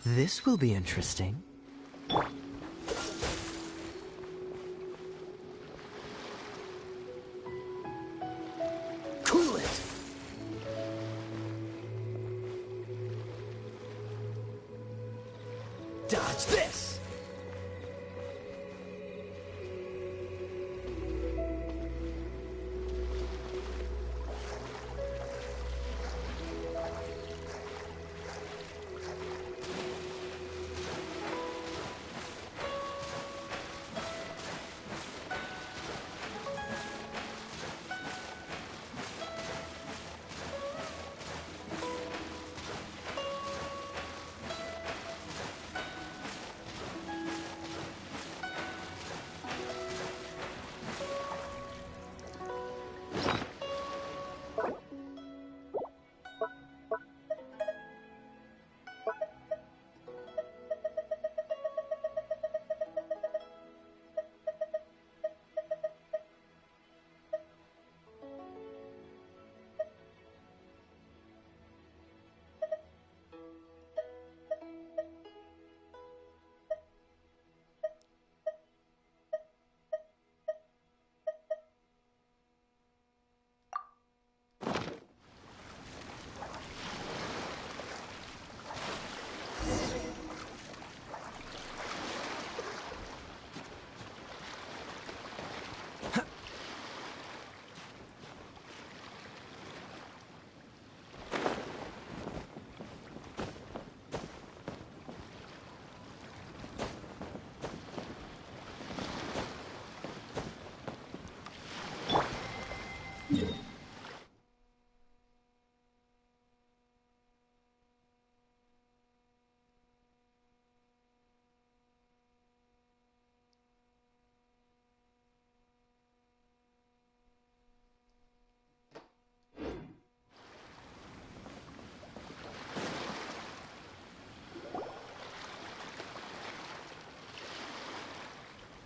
This will be interesting. Cool it! Dodge this!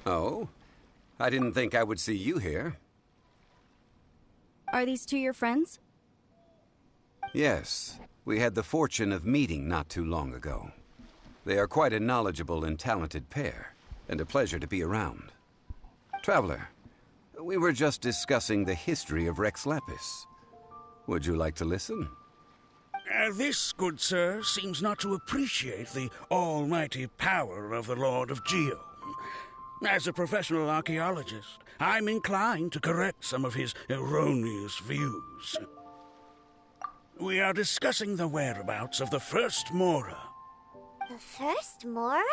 Oh? I didn't think I would see you here. Are these two your friends? Yes. We had the fortune of meeting not too long ago. They are quite a knowledgeable and talented pair, and a pleasure to be around. Traveler, we were just discussing the history of Rex Lapis. Would you like to listen? This, good sir, seems not to appreciate the almighty power of the Lord of Geo. As a professional archaeologist, I'm inclined to correct some of his erroneous views. We are discussing the whereabouts of the first Mora. The first Mora?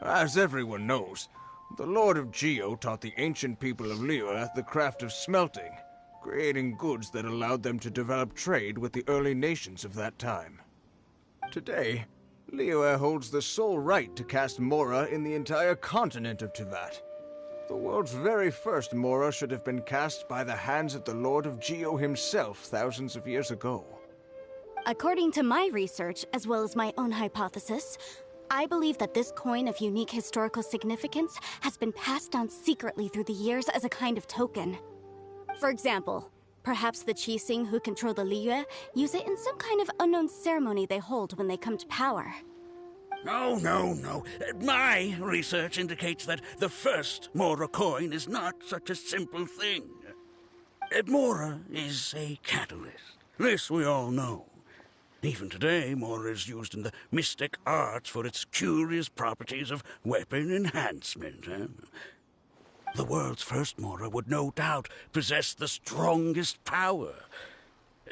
As everyone knows, the Lord of Geo taught the ancient people of Liyue the craft of smelting, creating goods that allowed them to develop trade with the early nations of that time. Today, Liyue holds the sole right to cast Mora in the entire continent of Teyvat. The world's very first Mora should have been cast by the hands of the Lord of Geo himself thousands of years ago. According to my research, as well as my own hypothesis, I believe that this coin of unique historical significance has been passed down secretly through the years as a kind of token. For example, perhaps the Qixing who control the Liyue use it in some kind of unknown ceremony they hold when they come to power. Oh, no. My research indicates that the first Mora coin is not such a simple thing. Mora is a catalyst. This we all know. Even today, Mora is used in the mystic arts for its curious properties of weapon enhancement. The world's first Mora would no doubt possess the strongest power.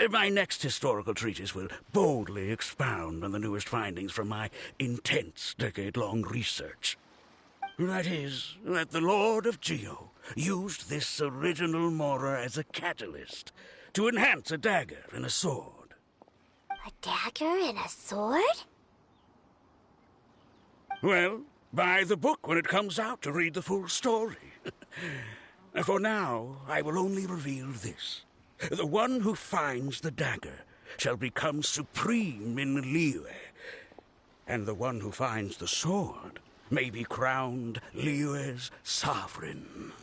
My next historical treatise will boldly expound on the newest findings from my intense decade-long research. That is, that the Lord of Geo used this original Mora as a catalyst to enhance a dagger and a sword. A dagger and a sword? Well, buy the book when it comes out to read the full story. For now, I will only reveal this. The one who finds the dagger shall become supreme in Liyue, and the one who finds the sword may be crowned Liyue's sovereign.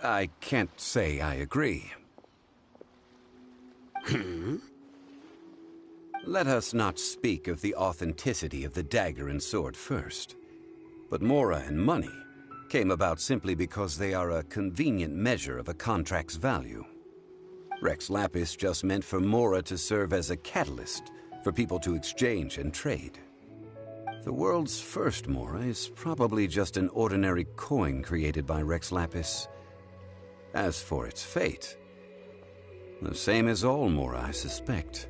I can't say I agree. Let us not speak of the authenticity of the dagger and sword first. But Mora and money came about simply because they are a convenient measure of a contract's value. Rex Lapis just meant for Mora to serve as a catalyst for people to exchange and trade. The world's first Mora is probably just an ordinary coin created by Rex Lapis. As for its fate, the same as all Mora, I suspect.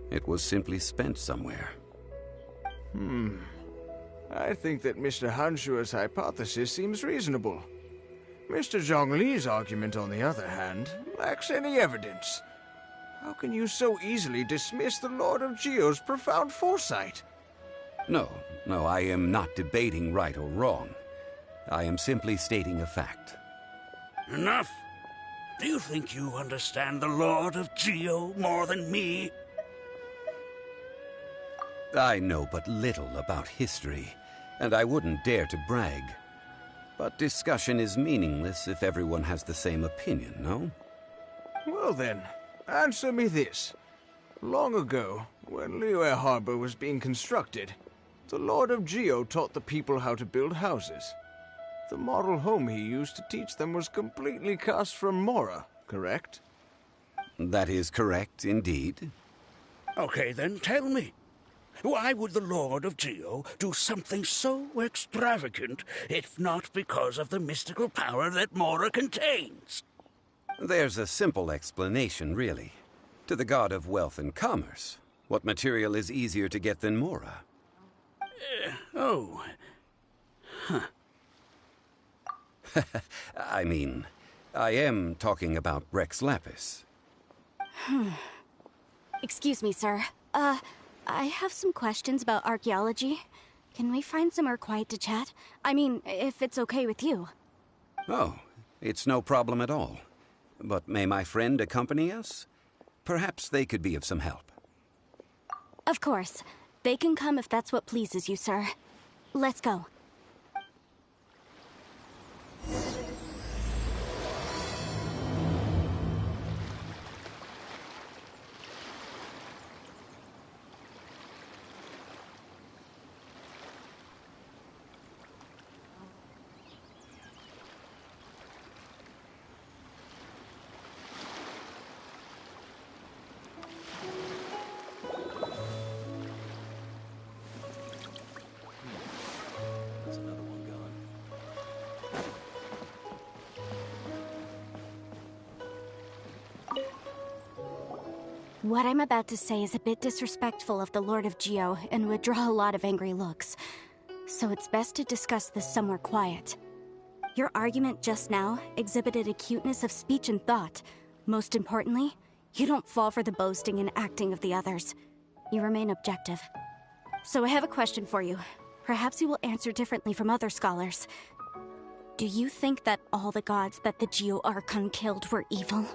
It was simply spent somewhere. I think that Mr. Hanshua's hypothesis seems reasonable. Mr. Zhongli's argument, on the other hand, lacks any evidence. How can you so easily dismiss the Lord of Geo's profound foresight? No, I am not debating right or wrong. I am simply stating a fact. Enough! Do you think you understand the Lord of Geo more than me? I know but little about history, and I wouldn't dare to brag. But discussion is meaningless if everyone has the same opinion, no? Well then, answer me this. Long ago, when Liyue Harbor was being constructed, the Lord of Geo taught the people how to build houses. The model home he used to teach them was completely cast from Mora, correct? That is correct, indeed. Okay, then tell me. Why would the Lord of Geo do something so extravagant, if not because of the mystical power that Mora contains? There's a simple explanation, really. To the god of wealth and commerce, what material is easier to get than Mora? I mean, I am talking about Rex Lapis. Excuse me, sir. I have some questions about archaeology. Can we find somewhere quiet to chat? I mean, if it's okay with you. Oh, it's no problem at all. But may my friend accompany us? Perhaps they could be of some help. Of course. They can come if that's what pleases you, sir. Let's go. What I'm about to say is a bit disrespectful of the Lord of Geo and would draw a lot of angry looks. So it's best to discuss this somewhere quiet. Your argument just now exhibited acuteness of speech and thought. Most importantly, you don't fall for the boasting and acting of the others. You remain objective. So I have a question for you. Perhaps you will answer differently from other scholars. Do you think that all the gods that the Geo Archon killed were evil?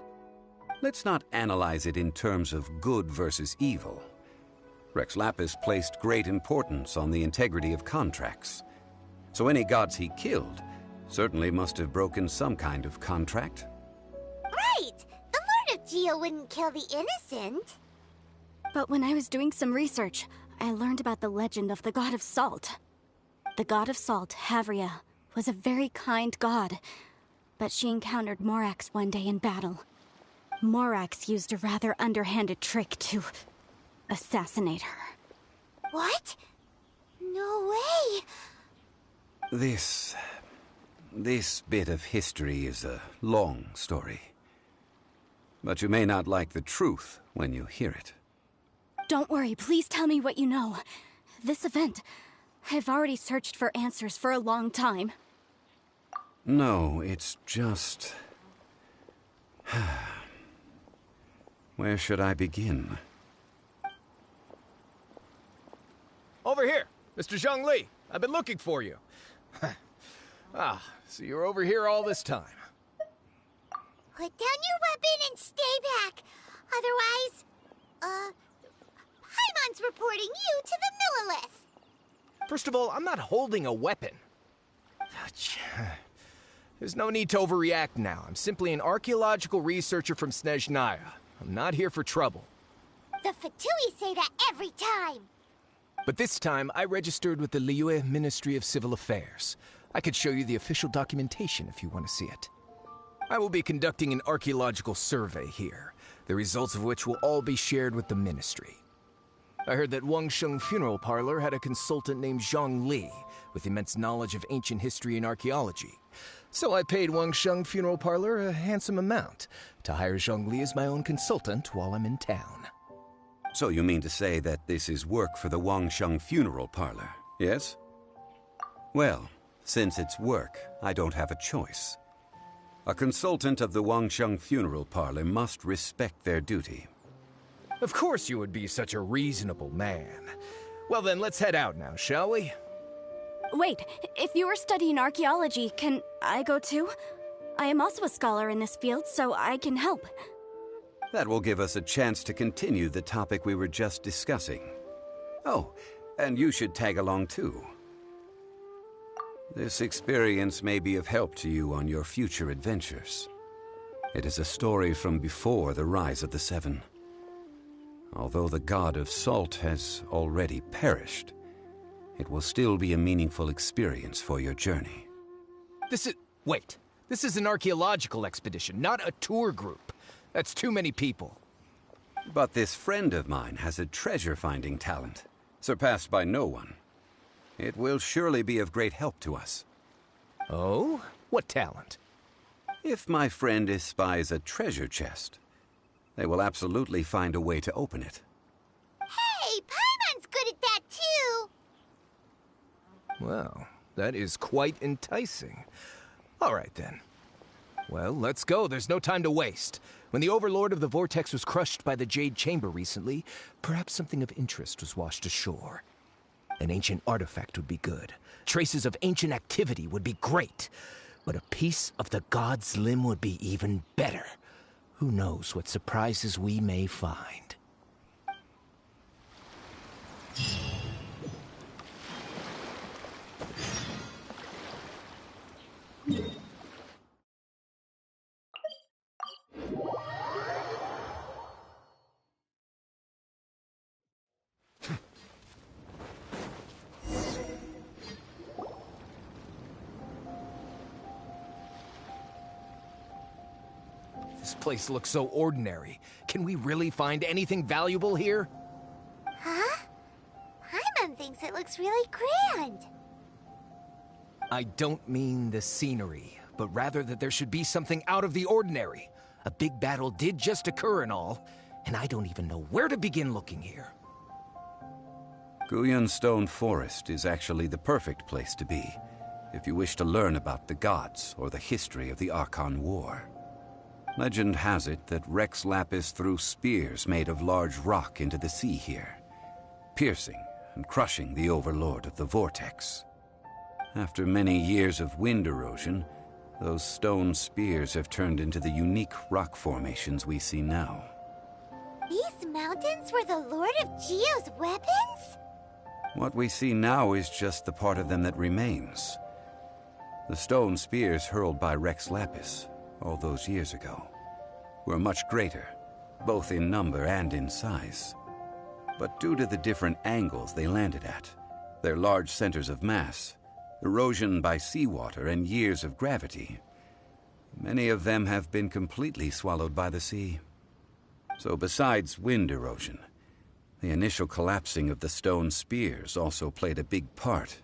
Let's not analyze it in terms of good versus evil. Rex Lapis placed great importance on the integrity of contracts. So any gods he killed certainly must have broken some kind of contract. Right! The Lord of Geo wouldn't kill the innocent. But when I was doing some research, I learned about the legend of the god of salt. The god of salt, Havria, was a very kind god, but she encountered Morax one day in battle. Morax used a rather underhanded trick to assassinate her. What? No way! This bit of history is a long story. But you may not like the truth when you hear it. Don't worry, please tell me what you know. This event, I've already searched for answers for a long time. No, it's just... Where should I begin? Over here, Mr. Zhongli. I've been looking for you. So you're over here all this time. Put down your weapon and stay back. Otherwise, Paimon's reporting you to the Millilith. First of all, I'm not holding a weapon. There's no need to overreact now. I'm simply an archaeological researcher from Snezhnaya. I'm not here for trouble. The Fatui say that every time. But this time, I registered with the Liyue Ministry of Civil Affairs. I could show you the official documentation if you want to see it. I will be conducting an archaeological survey here, the results of which will all be shared with the ministry. I heard that Wangsheng Funeral Parlor had a consultant named Zhongli, with immense knowledge of ancient history and archaeology. So I paid Wangsheng Funeral Parlor a handsome amount to hire Zhongli as my own consultant while I'm in town. So you mean to say that this is work for the Wangsheng Funeral Parlor, yes? Well, since it's work, I don't have a choice. A consultant of the Wangsheng Funeral Parlor must respect their duty. Of course you would be such a reasonable man. Well then, let's head out now, shall we? Wait, if you are studying archaeology, can I go too? I am also a scholar in this field, so I can help. That will give us a chance to continue the topic we were just discussing. Oh, and you should tag along too. This experience may be of help to you on your future adventures. It is a story from before the rise of the Seven. Although the god of salt has already perished, it will still be a meaningful experience for your journey. Wait. This is an archaeological expedition, not a tour group. That's too many people. But this friend of mine has a treasure-finding talent, surpassed by no one. It will surely be of great help to us. Oh? What talent? If my friend espies a treasure chest, they will absolutely find a way to open it. Hey, Paimon's good at that too. Well, that is quite enticing. All right then. Well, let's go. There's no time to waste. When the Overlord of the Vortex was crushed by the Jade Chamber recently, perhaps something of interest was washed ashore. An ancient artifact would be good. Traces of ancient activity would be great. But a piece of the god's limb would be even better. Who knows what surprises we may find. This place looks so ordinary. Can we really find anything valuable here? Huh? Paimon thinks it looks really grand. I don't mean the scenery, but rather that there should be something out of the ordinary. A big battle did just occur and all, and I don't even know where to begin looking here. Guyun Stone Forest is actually the perfect place to be, if you wish to learn about the gods or the history of the Archon War. Legend has it that Rex Lapis threw spears made of large rock into the sea here, piercing and crushing the Overlord of the Vortex. After many years of wind erosion, those stone spears have turned into the unique rock formations we see now. These mountains were the Lord of Geo's weapons? What we see now is just the part of them that remains. The stone spears hurled by Rex Lapis all those years ago were much greater, both in number and in size. But due to the different angles they landed at, their large centers of mass, erosion by seawater, and years of gravity, many of them have been completely swallowed by the sea. So besides wind erosion, the initial collapsing of the stone spears also played a big part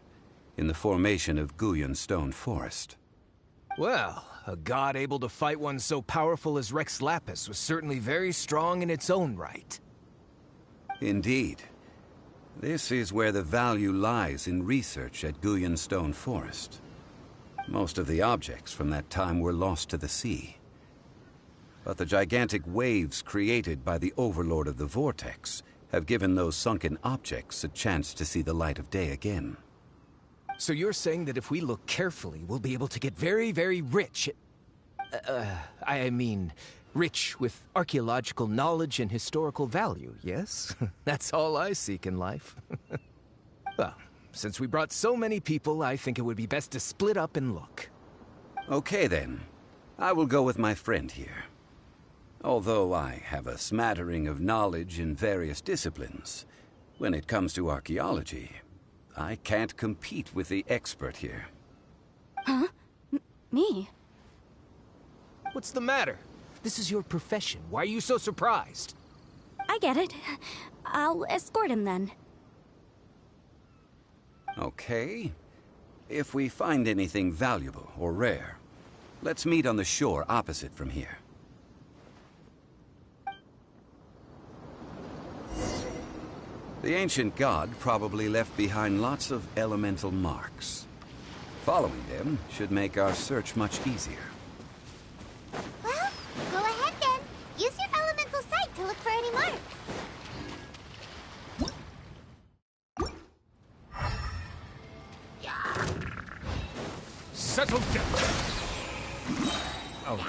in the formation of Guyun Stone Forest. Well, a god able to fight one so powerful as Rex Lapis was certainly very strong in its own right. Indeed. This is where the value lies in research at Guyun Stone Forest. Most of the objects from that time were lost to the sea. But the gigantic waves created by the Overlord of the Vortex have given those sunken objects a chance to see the light of day again. So you're saying that if we look carefully, we'll be able to get very, very rich. I mean, rich with archaeological knowledge and historical value, yes? That's all I seek in life. Well, since we brought so many people, I think it would be best to split up and look. Okay then. I will go with my friend here. Although I have a smattering of knowledge in various disciplines, when it comes to archaeology, I can't compete with the expert here. Huh? Me? What's the matter? This is your profession. Why are you so surprised? I get it. I'll escort him then. Okay. If we find anything valuable or rare, let's meet on the shore opposite from here. The ancient god probably left behind lots of elemental marks. Following them should make our search much easier. Well, go ahead then. Use your elemental sight to look for any marks. Settle down. Oh.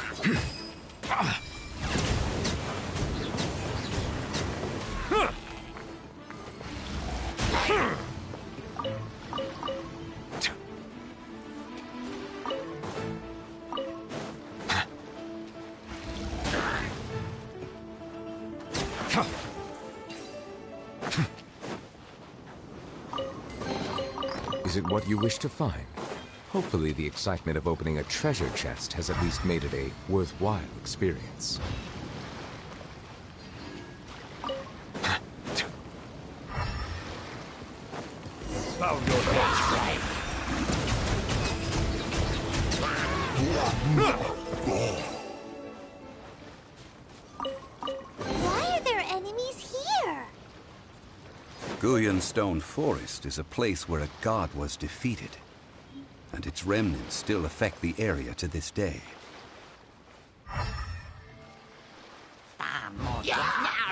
Is it what you wish to find? Hopefully the excitement of opening a treasure chest has at least made it a worthwhile experience. Bow your heads. Why are there enemies here? Guyan Stone Forest is a place where a god was defeated, and its remnants still affect the area to this day.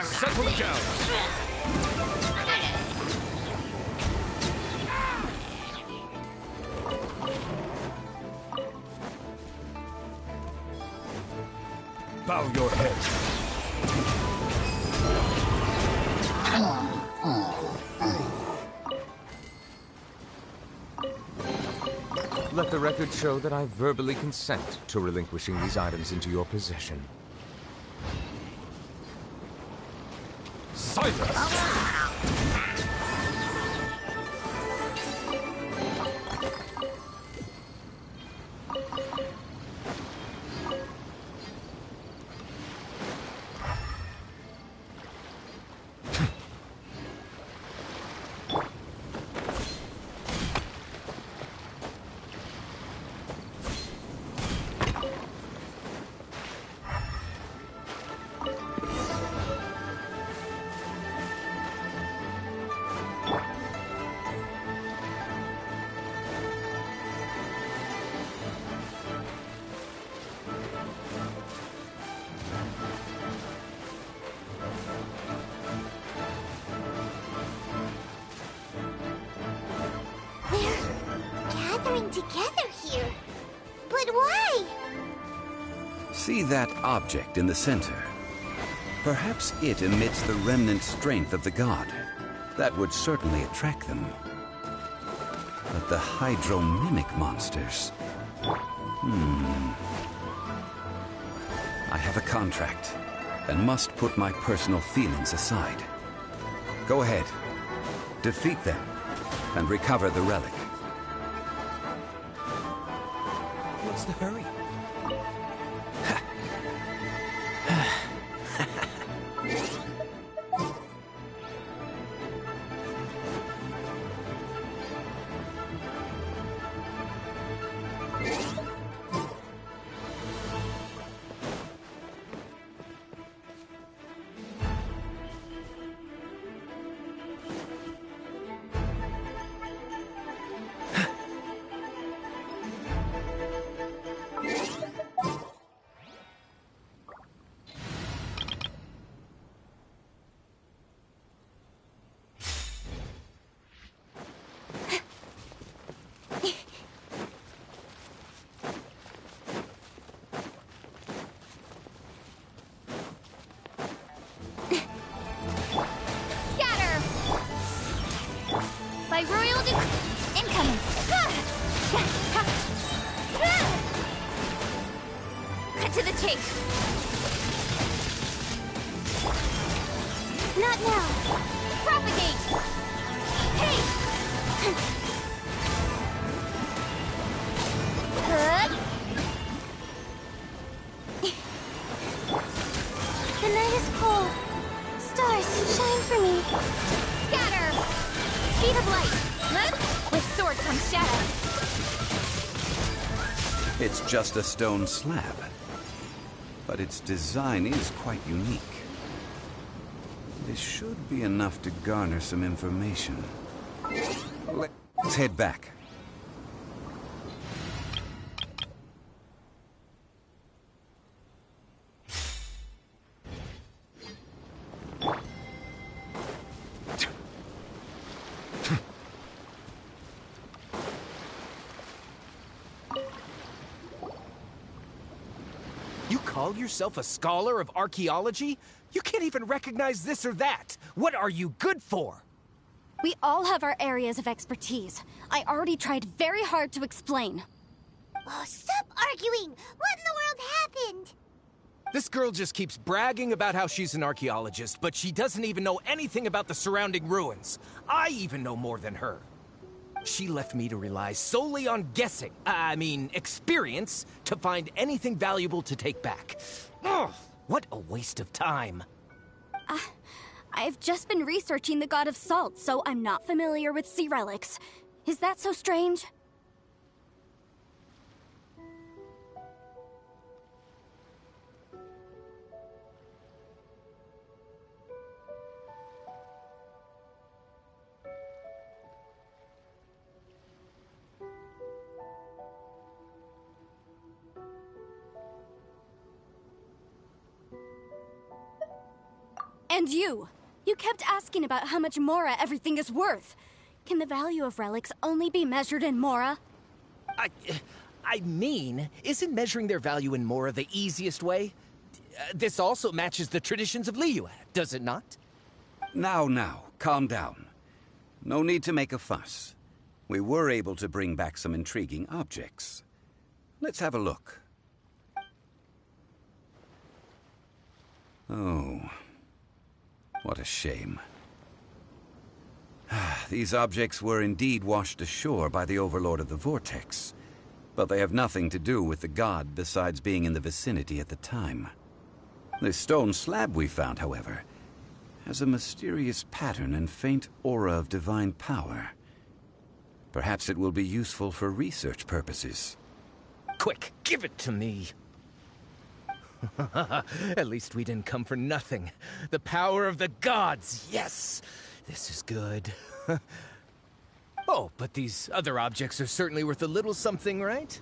Settle down. Bow your head. Let the record show that I verbally consent to relinquishing these items into your possession. Silence! Gathering together here. But why? See that object in the center? Perhaps it emits the remnant strength of the god. That would certainly attract them. But the hydro-mimic monsters... I have a contract, and must put my personal feelings aside. Go ahead. Defeat them, and recover the relic. What's the hurry? By royal incoming. to the chase! Not now! Propagate! Hey! The night is cold. Stars, shine for me. Scatter! Speed of light! With sword comes shadow. It's just a stone slab, but its design is quite unique. This should be enough to garner some information. Let's head back. You call yourself a scholar of archaeology? You can't even recognize this or that. What are you good for? We all have our areas of expertise. I already tried very hard to explain. Oh, stop arguing! What in the world happened? This girl just keeps bragging about how she's an archaeologist, but she doesn't even know anything about the surrounding ruins. I even know more than her. She left me to rely solely on guessing, experience, to find anything valuable to take back. Ugh, what a waste of time. I've just been researching the God of Salt, so I'm not familiar with sea relics. Is that so strange? And you kept asking about how much Mora everything is worth. Can the value of relics only be measured in Mora? Isn't measuring their value in Mora the easiest way? This also matches the traditions of Liyue, does it not? Now, calm down. No need to make a fuss. We were able to bring back some intriguing objects. Let's have a look. Oh, what a shame. These objects were indeed washed ashore by the Overlord of the Vortex, but they have nothing to do with the god besides being in the vicinity at the time. This stone slab we found, however, has a mysterious pattern and faint aura of divine power. Perhaps it will be useful for research purposes. Quick, give it to me. At least we didn't come for nothing. The power of the gods, yes! This is good. Oh, but these other objects are certainly worth a little something, right?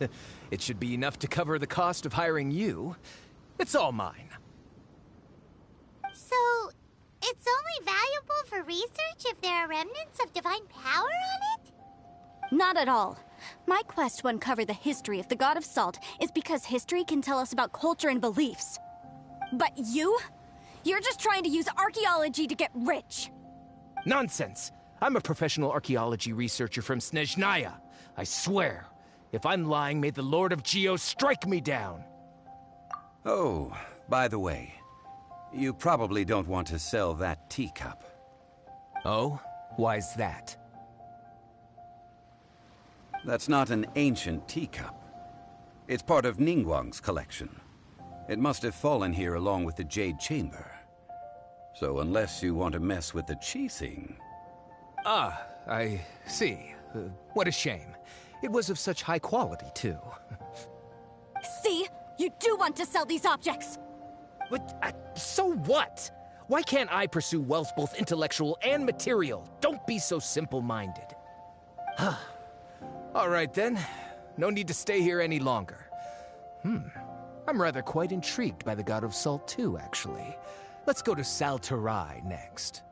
It should be enough to cover the cost of hiring you. It's all mine. So, it's only valuable for research if there are remnants of divine power on it? Not at all. My quest to uncover the history of the God of Salt is because history can tell us about culture and beliefs. But you're just trying to use archaeology to get rich. Nonsense! I'm a professional archaeology researcher from Snezhnaya. I swear, if I'm lying, may the Lord of Geo strike me down. Oh, by the way, you probably don't want to sell that teacup. Oh? Why's that? That's not an ancient teacup. It's part of Ningguang's collection. It must have fallen here along with the Jade Chamber. So unless you want to mess with the Qixing... Ah, I see. What a shame. It was of such high quality, too. See? You do want to sell these objects! But, so what? Why can't I pursue wealth both intellectual and material? Don't be so simple-minded. All right, then. No need to stay here any longer. I'm rather quite intrigued by the God of Salt, too, actually. Let's go to Saltarai next.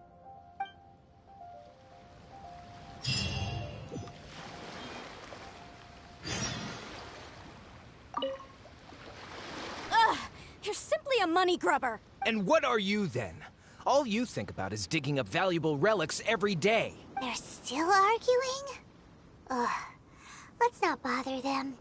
Ugh! You're simply a money grubber! And what are you, then? All you think about is digging up valuable relics every day. They're still arguing? Ugh. Let's not bother them.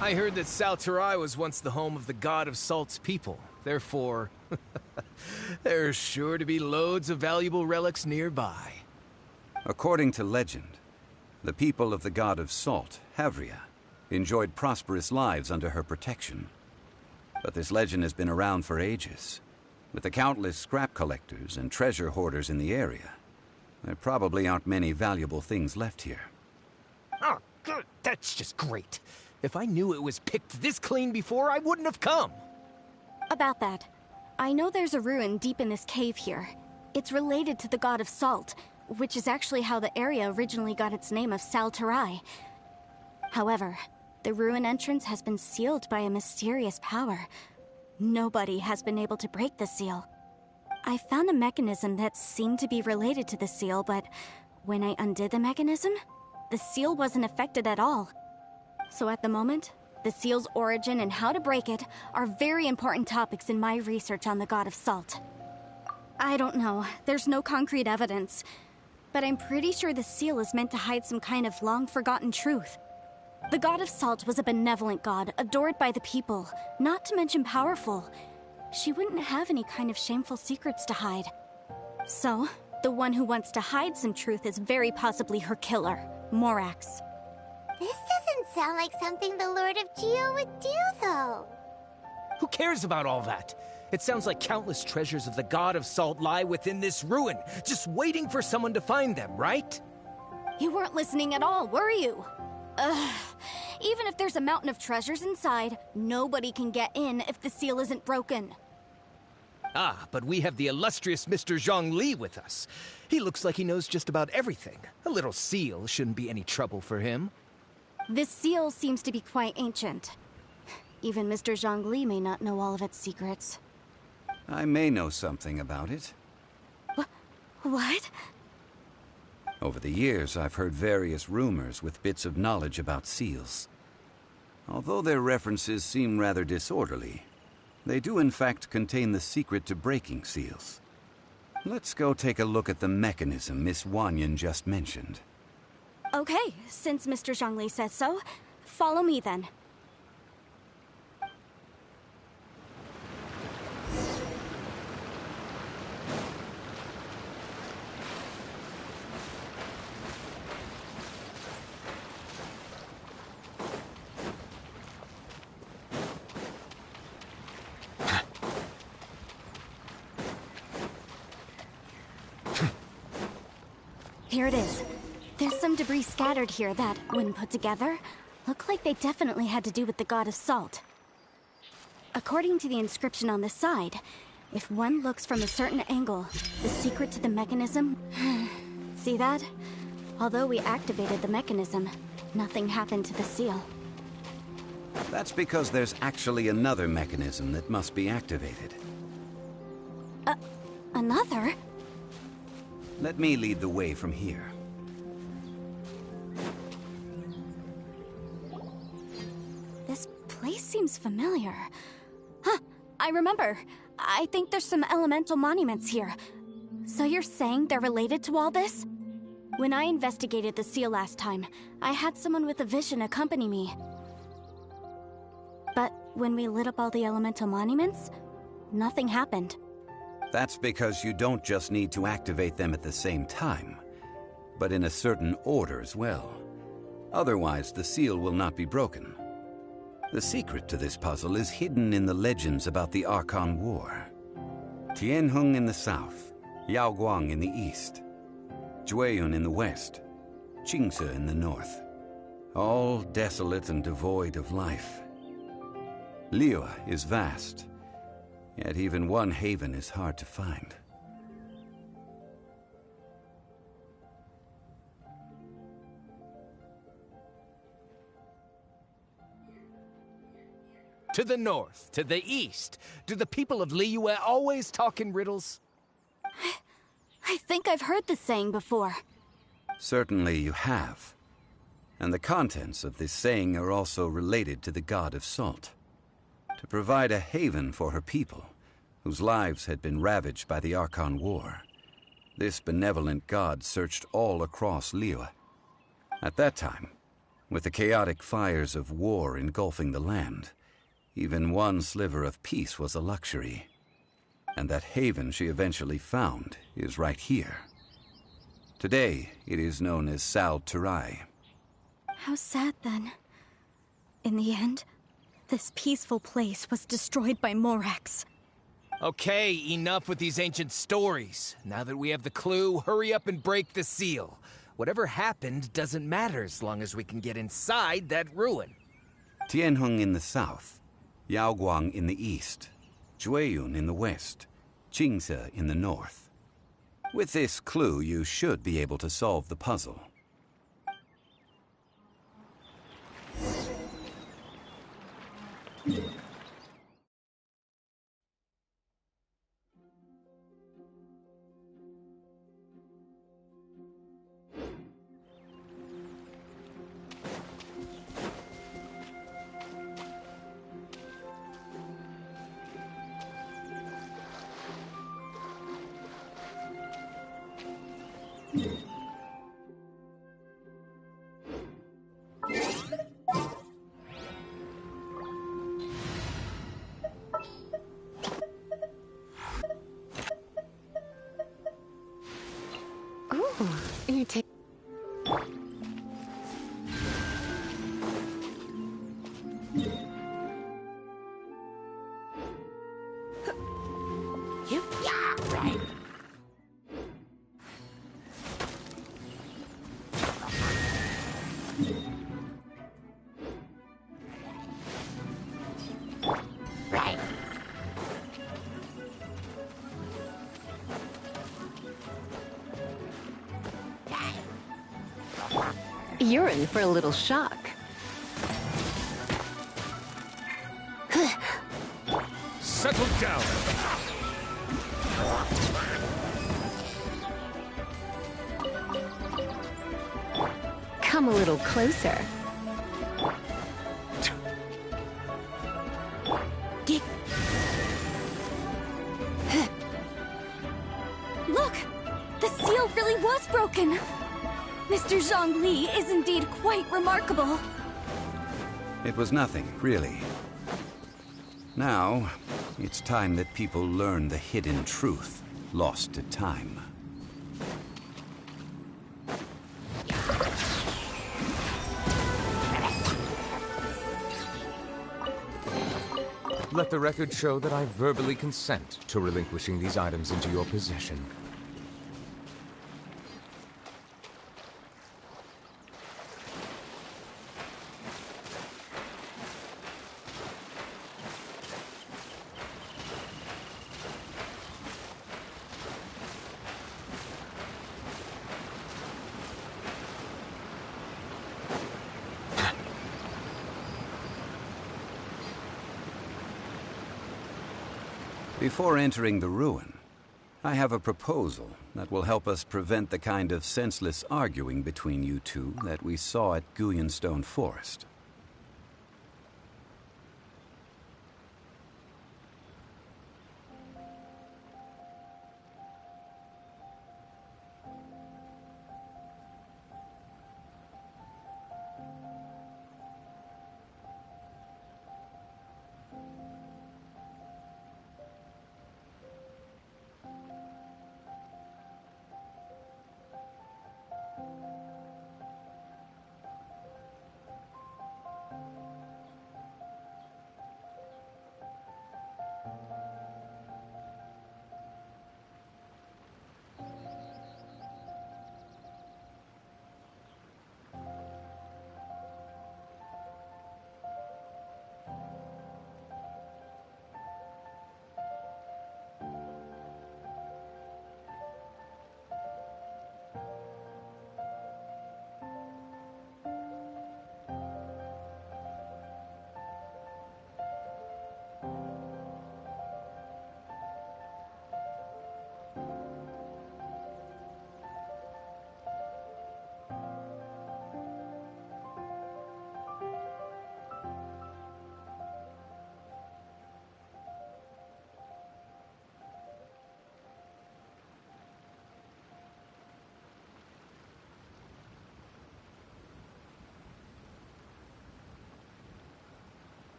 I heard that Salterai was once the home of the god of Salt's people. Therefore, there's sure to be loads of valuable relics nearby. According to legend, the people of the god of Salt, Havria, enjoyed prosperous lives under her protection. But this legend has been around for ages. With the countless scrap collectors and treasure hoarders in the area, there probably aren't many valuable things left here. Oh, good. That's just great. If I knew it was picked this clean before, I wouldn't have come. About that, I know there's a ruin deep in this cave here. It's related to the god of Salt, which is actually how the area originally got its name of Salterai. However, the ruin entrance has been sealed by a mysterious power. Nobody has been able to break the seal. I found a mechanism that seemed to be related to the seal, but when I undid the mechanism, the seal wasn't affected at all. So at the moment, the seal's origin and how to break it are very important topics in my research on the god of Salt. I don't know, there's no concrete evidence, but I'm pretty sure the seal is meant to hide some kind of long-forgotten truth. The god of Salt was a benevolent god, adored by the people, not to mention powerful. She wouldn't have any kind of shameful secrets to hide. So, the one who wants to hide some truth is very possibly her killer, Morax. This doesn't sound like something the Lord of Geo would do, though. Who cares about all that? It sounds like countless treasures of the god of Salt lie within this ruin, just waiting for someone to find them, right? You weren't listening at all, were you? Ugh. Even if there's a mountain of treasures inside, nobody can get in if the seal isn't broken. Ah, but we have the illustrious Mr. Zhongli with us. He looks like he knows just about everything. A little seal shouldn't be any trouble for him. This seal seems to be quite ancient. Even Mr. Zhongli may not know all of its secrets. I may know something about it. What? Over the years, I've heard various rumors with bits of knowledge about seals. Although their references seem rather disorderly, they do in fact contain the secret to breaking seals. Let's go take a look at the mechanism Miss Wanyan just mentioned. Okay, since Mr. Zhongli says so, follow me then. Here it is. There's some debris scattered here that, when put together, look like they definitely had to do with the god of Salt. According to the inscription on the side, if one looks from a certain angle, the secret to the mechanism... See that? Although we activated the mechanism, nothing happened to the seal. That's because there's actually another mechanism that must be activated. Another? Let me lead the way from here. This place seems familiar. Huh, I remember. I think there's some elemental monuments here. So you're saying they're related to all this? When I investigated the seal last time, I had someone with a vision accompany me. But when we lit up all the elemental monuments, nothing happened. That's because you don't just need to activate them at the same time, but in a certain order as well. Otherwise, the seal will not be broken. The secret to this puzzle is hidden in the legends about the Archon War. Tianheng in the south, Yaoguang in the east, Jueyun in the west, Qingce in the north. All desolate and devoid of life. Liyue is vast, yet even one haven is hard to find. To the north, to the east. Do the people of Liyue always talk in riddles? I think I've heard this saying before. Certainly you have. And the contents of this saying are also related to the god of Salt. To provide a haven for her people, whose lives had been ravaged by the Archon War, this benevolent god searched all across Liyue. At that time, With the chaotic fires of war engulfing the land, even one sliver of peace was a luxury. And that haven she eventually found is right here. Today, it is known as Sal Turai. How sad, then. In the end, this peaceful place was destroyed by Morax. Okay, enough with these ancient stories. Now that we have the clue, hurry up and break the seal. Whatever happened doesn't matter as long as we can get inside that ruin. Tianheng in the south, Yaoguang in the east, Jueyun in the west, Qingse in the north. With this clue, you should be able to solve the puzzle. Ooh, you take... You're in for a little shock. Settle down. Come a little closer. Look! The seal really was broken! Mr. Zhongli is indeed quite remarkable. It was nothing, really. Now, it's time that people learn the hidden truth lost to time. Let the record show that I verbally consent to relinquishing these items into your possession. Before entering the ruin, I have a proposal that will help us prevent the kind of senseless arguing between you two that we saw at Guyenstone Forest.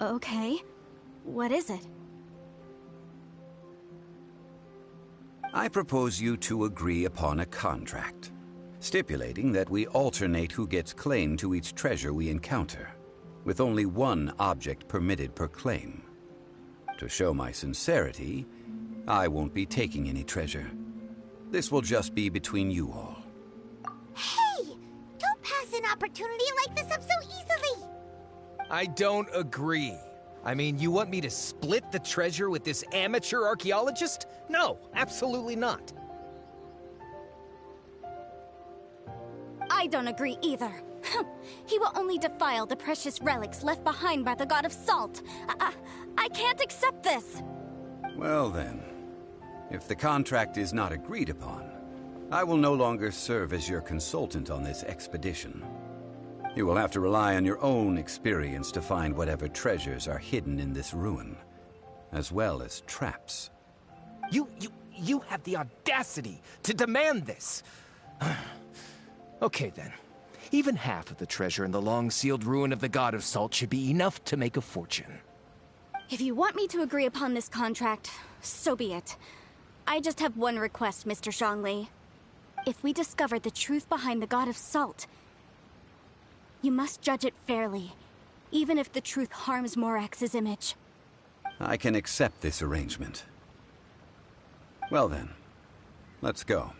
Okay. What is it? I propose you two agree upon a contract, stipulating that we alternate who gets claim to each treasure we encounter, with only one object permitted per claim. To show my sincerity, I won't be taking any treasure. This will just be between you all. Hey! Don't pass an opportunity like this up so easily! I don't agree. I mean, you want me to split the treasure with this amateur archaeologist? No, absolutely not. I don't agree either. He will only defile the precious relics left behind by the god of salt. I can't accept this. Well then, if the contract is not agreed upon, I will no longer serve as your consultant on this expedition. You will have to rely on your own experience to find whatever treasures are hidden in this ruin, as well as traps. You have the audacity to demand this. Okay then. Even half of the treasure in the long-sealed ruin of the God of Salt should be enough to make a fortune. If you want me to agree upon this contract, so be it. I just have one request, Mr. Zhongli. If we discover the truth behind the God of Salt, you must judge it fairly, even if the truth harms Morax's image. I can accept this arrangement. Well then, let's go.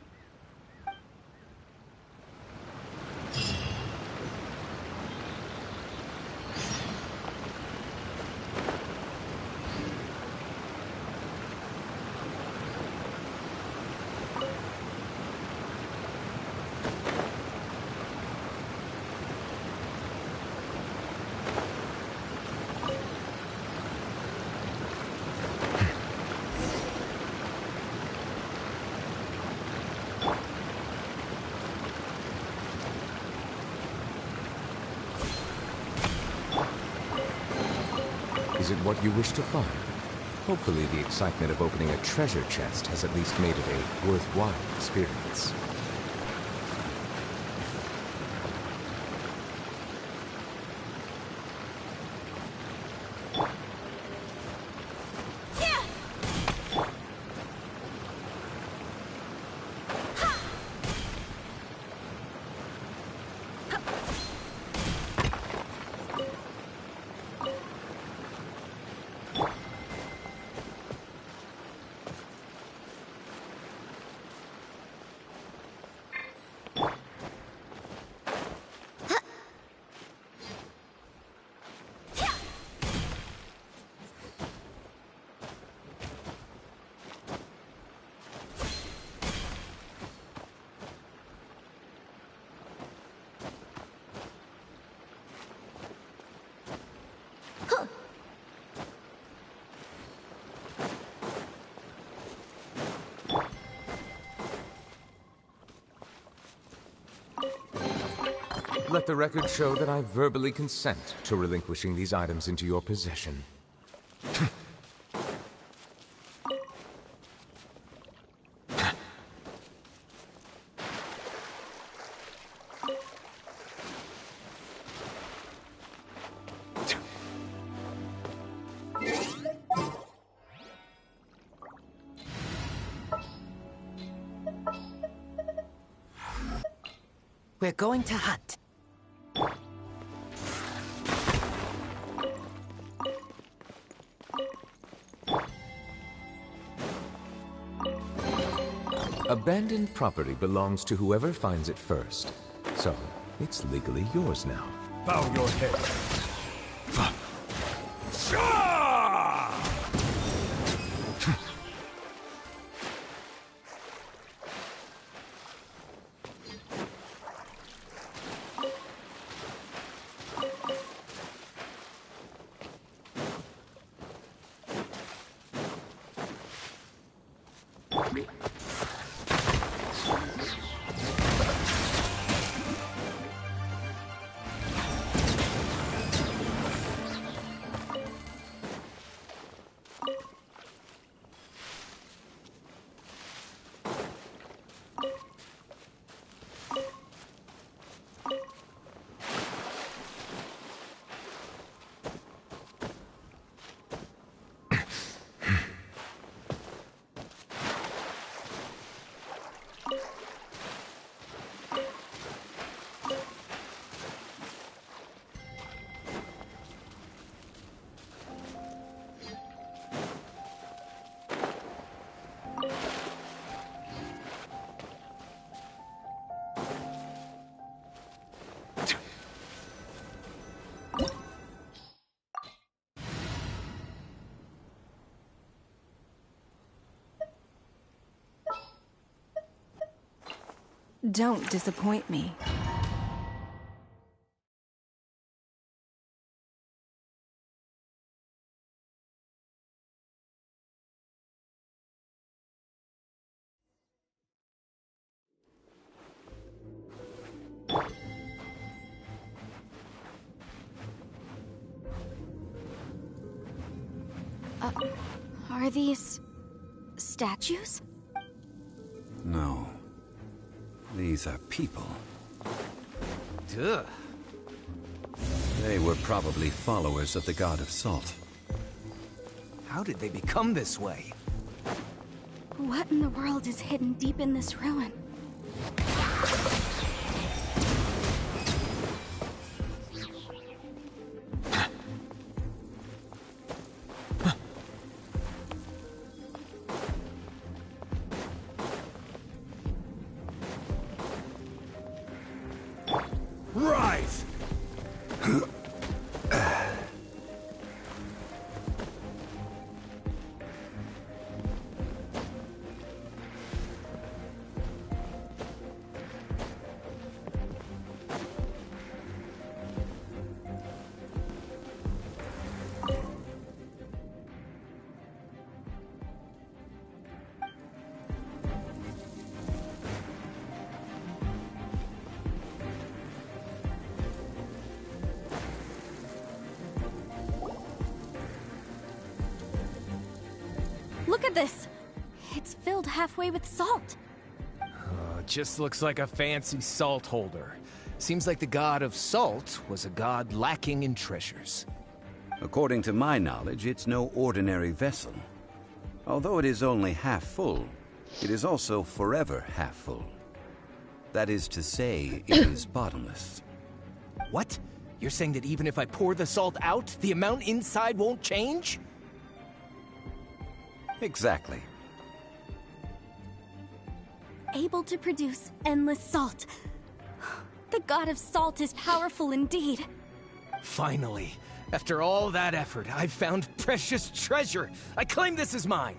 Is it what you wish to find? Hopefully the excitement of opening a treasure chest has at least made it a worthwhile experience. Let the record show that I verbally consent to relinquishing these items into your possession. We're going to hunt. Abandoned property belongs to whoever finds it first. So, it's legally yours now. Bow your head. Don't disappoint me. Are these statues? No. These are people. Ugh. They were probably followers of the god of salt. How did they become this way? What in the world is hidden deep in this ruin? Rise! Look at this! It's filled halfway with salt. Just looks like a fancy salt holder. Seems like the god of salt was a god lacking in treasures. According to my knowledge, it's no ordinary vessel. Although it is only half full, it is also forever half full. That is to say, it is bottomless. What? You're saying that even if I pour the salt out, the amount inside won't change? Exactly. Able to produce endless salt. The god of salt is powerful indeed. Finally, after all that effort, I've found precious treasure. I claim this as mine.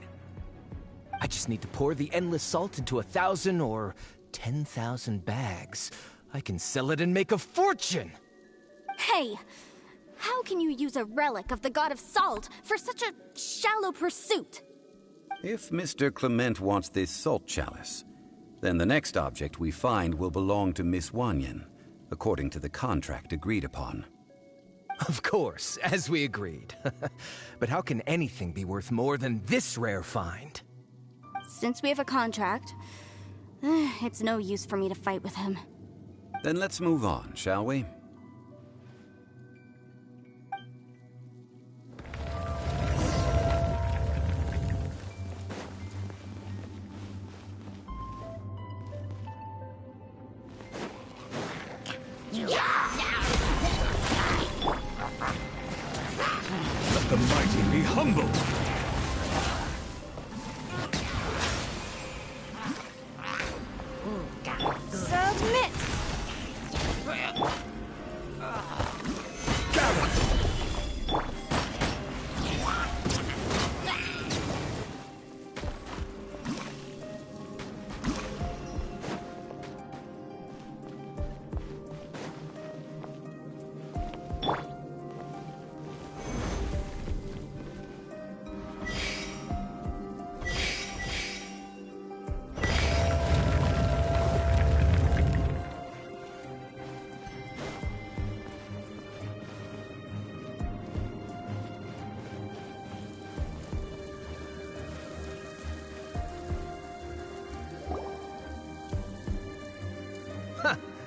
I just need to pour the endless salt into 1,000 or 10,000 bags. I can sell it and make a fortune. Hey, how can you use a relic of the god of salt for such a shallow pursuit? If Mr. Clement wants this salt chalice, then the next object we find will belong to Miss Wanyan, according to the contract agreed upon. Of course, as we agreed. But how can anything be worth more than this rare find? Since we have a contract, it's no use for me to fight with him. Then let's move on, shall we? Let the mighty be humble. Submit!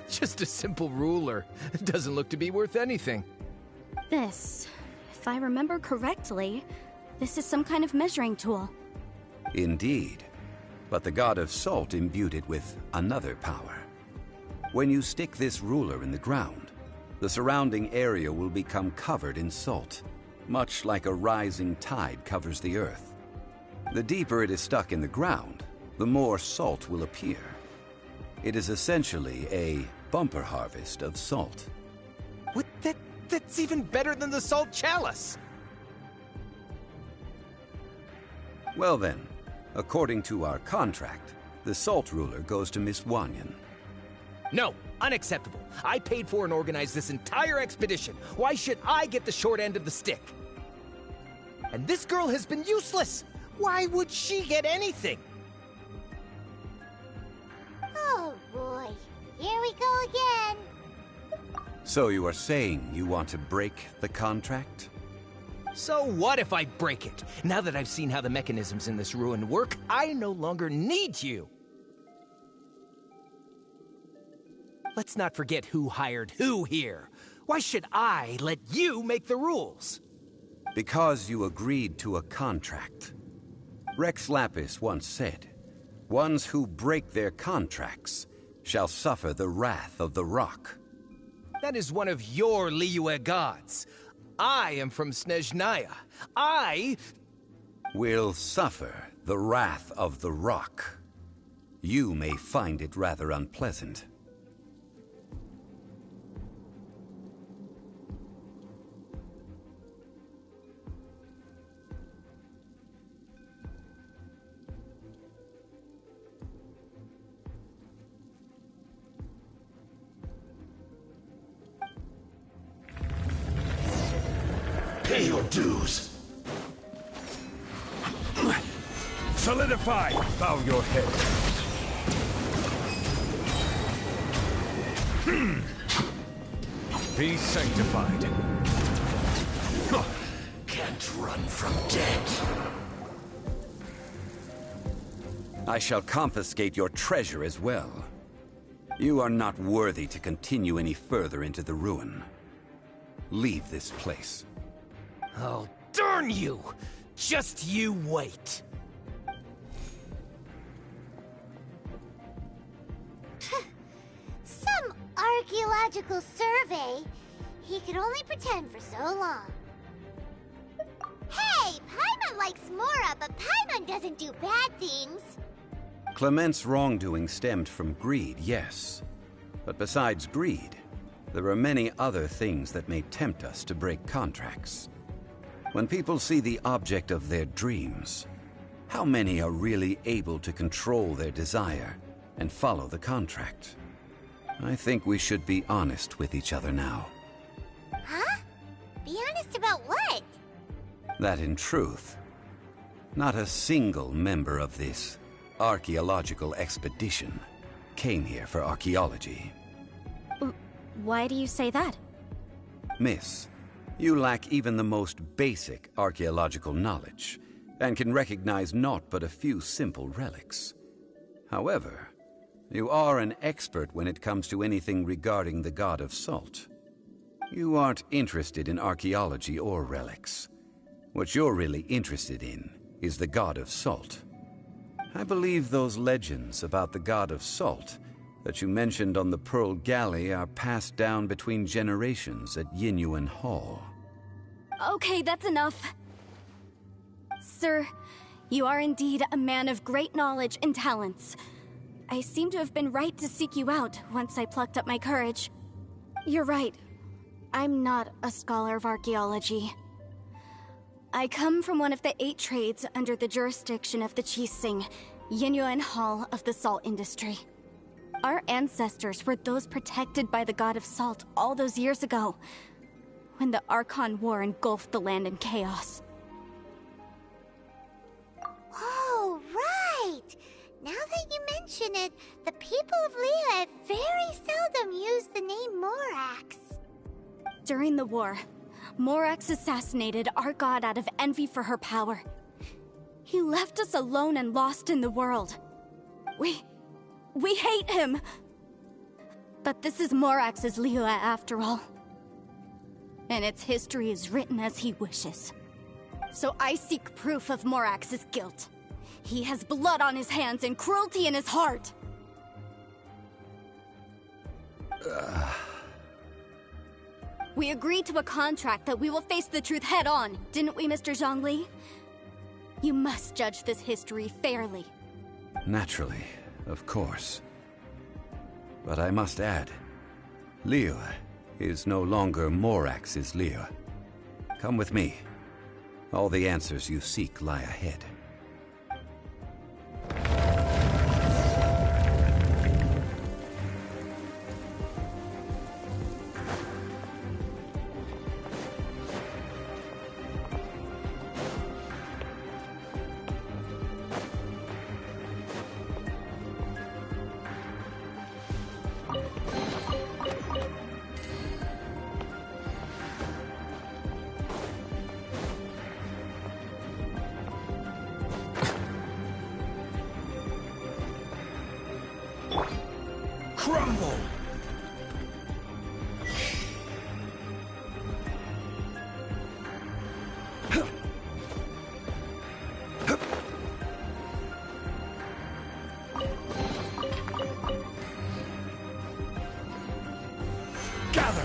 Just a simple ruler. It doesn't look to be worth anything. This, if I remember correctly, this is some kind of measuring tool. Indeed. But the god of salt imbued it with another power. When you stick this ruler in the ground, the surrounding area will become covered in salt, much like a rising tide covers the earth. The deeper it is stuck in the ground, the more salt will appear. It is essentially a bumper harvest of salt. What? That's even better than the salt chalice! Well then, according to our contract, the salt ruler goes to Miss Wanyan. No, unacceptable. I paid for and organized this entire expedition. Why should I get the short end of the stick? And this girl has been useless. Why would she get anything? Oh boy, here we go again. So you are saying you want to break the contract? So what if I break it? Now that I've seen how the mechanisms in this ruin work, I no longer need you. Let's not forget who hired who here. Why should I let you make the rules? Because you agreed to a contract. Rex Lapis once said, "Ones who break their contracts shall suffer the wrath of the rock." That is one of your Liyue gods. I am from Snezhnaya. I will suffer the wrath of the rock. You may find it rather unpleasant. Pay your dues. Solidify. Bow your head. Be sanctified. Can't run from death. I shall confiscate your treasure as well. You are not worthy to continue any further into the ruin. Leave this place. Oh, darn you! Just you wait. Some archaeological survey. He could only pretend for so long. Hey, Paimon likes Mora, but Paimon doesn't do bad things. Clement's wrongdoing stemmed from greed, yes. But besides greed, there are many other things that may tempt us to break contracts. When people see the object of their dreams, how many are really able to control their desire and follow the contract? I think we should be honest with each other now. Huh? Be honest about what? That in truth, not a single member of this archaeological expedition came here for archaeology. Why do you say that? Miss, you lack even the most basic archaeological knowledge, and can recognize naught but a few simple relics. However, you are an expert when it comes to anything regarding the god of salt. You aren't interested in archaeology or relics. What you're really interested in is the god of salt. I believe those legends about the god of salt that you mentioned on the Pearl Galley are passed down between generations at Yingyuan Hall. Okay, that's enough. Sir, you are indeed a man of great knowledge and talents. I seem to have been right to seek you out once I plucked up my courage. You're right. I'm not a scholar of archaeology. I come from one of the 8 trades under the jurisdiction of the Qixing, Yingyuan Hall of the salt industry. Our ancestors were those protected by the god of salt all those years ago, when the Archon War engulfed the land in chaos. Oh, right! Now that you mention it, the people of Liyue very seldom use the name Morax. During the war, Morax assassinated our god out of envy for her power. He left us alone and lost in the world. We hate him! But this is Morax's Liyue after all. And its history is written as he wishes. So I seek proof of Morax's guilt. He has blood on his hands and cruelty in his heart. We agreed to a contract that we will face the truth head on, didn't we, Mr. Zhongli? You must judge this history fairly. Naturally, of course. But I must add, Liyue is no longer Morax's Liyue. Come with me. All the answers you seek lie ahead. crumble! Gather!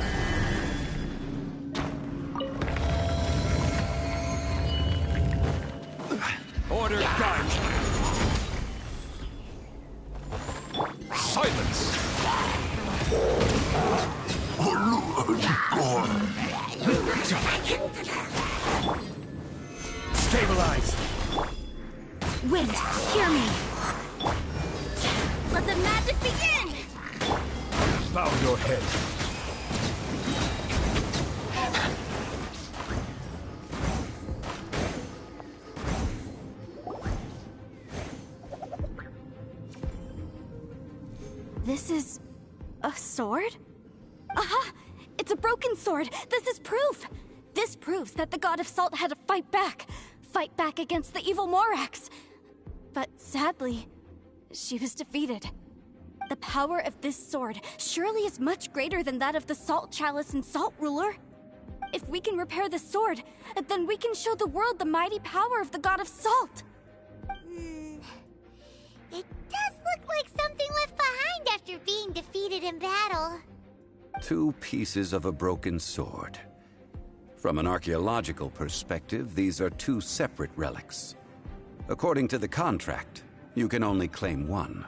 Order guide! Silence! Stabilize! Wind, hear me! Let the magic begin! Bow your head. This is a sword? Aha! It's a broken sword! This is proof! This proves that the God of Salt had to fight back against the evil Morax. But sadly, she was defeated. The power of this sword surely is much greater than that of the Salt Chalice and Salt Ruler. If we can repair the sword, then we can show the world the mighty power of the God of Salt. It does look like something left behind after being defeated in battle. 2 pieces of a broken sword. From an archaeological perspective, these are 2 separate relics. According to the contract, you can only claim one.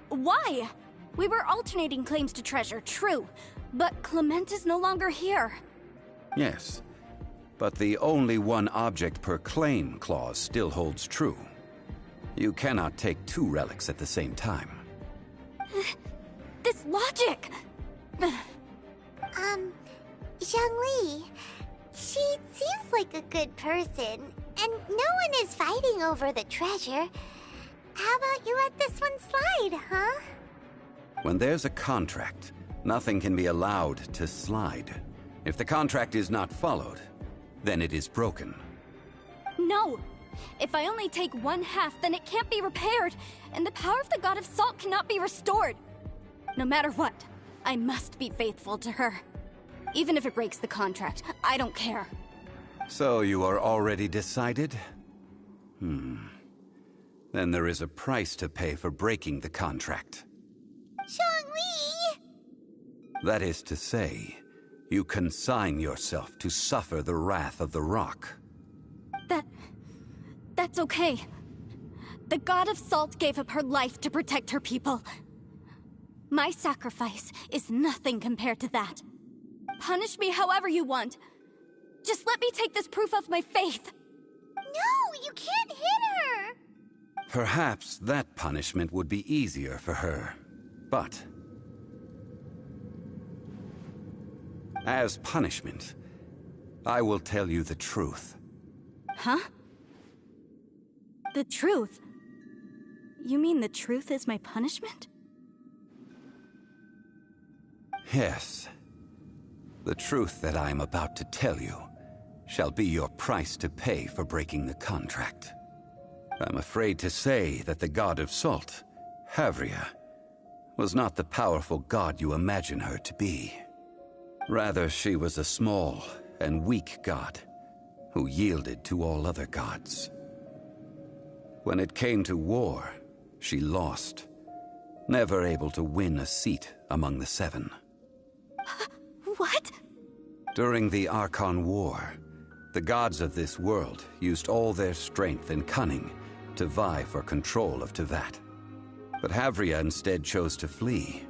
Why? We were alternating claims to treasure, true. But Clement is no longer here. Yes, but the only one object per claim clause still holds true. You cannot take 2 relics at the same time. This logic! Zhongli, she seems like a good person, and no one is fighting over the treasure. How about you let this one slide, huh? When there's a contract, nothing can be allowed to slide. If the contract is not followed, then it is broken. No! If I only take 1/2, then it can't be repaired, and the power of the God of Salt cannot be restored. No matter what, I must be faithful to her. Even if it breaks the contract, I don't care. So you are already decided? Then there is a price to pay for breaking the contract. Zhongli! That is to say, you consign yourself to suffer the wrath of the rock. That's okay. The God of Salt gave up her life to protect her people. My sacrifice is nothing compared to that. Punish me however you want. Just let me take this proof of my faith. No, you can't hit her! Perhaps that punishment would be easier for her, but as punishment, I will tell you the truth. Huh? The truth? You mean the truth is my punishment? Yes. The truth that I am about to tell you shall be your price to pay for breaking the contract. I'm afraid to say that the God of Salt, Havria, was not the powerful god you imagine her to be. Rather, she was a small and weak god who yielded to all other gods. When it came to war, she lost, never able to win a seat among the 7. What? During the Archon War, the gods of this world used all their strength and cunning to vie for control of Tevat. But Havria instead chose to flee.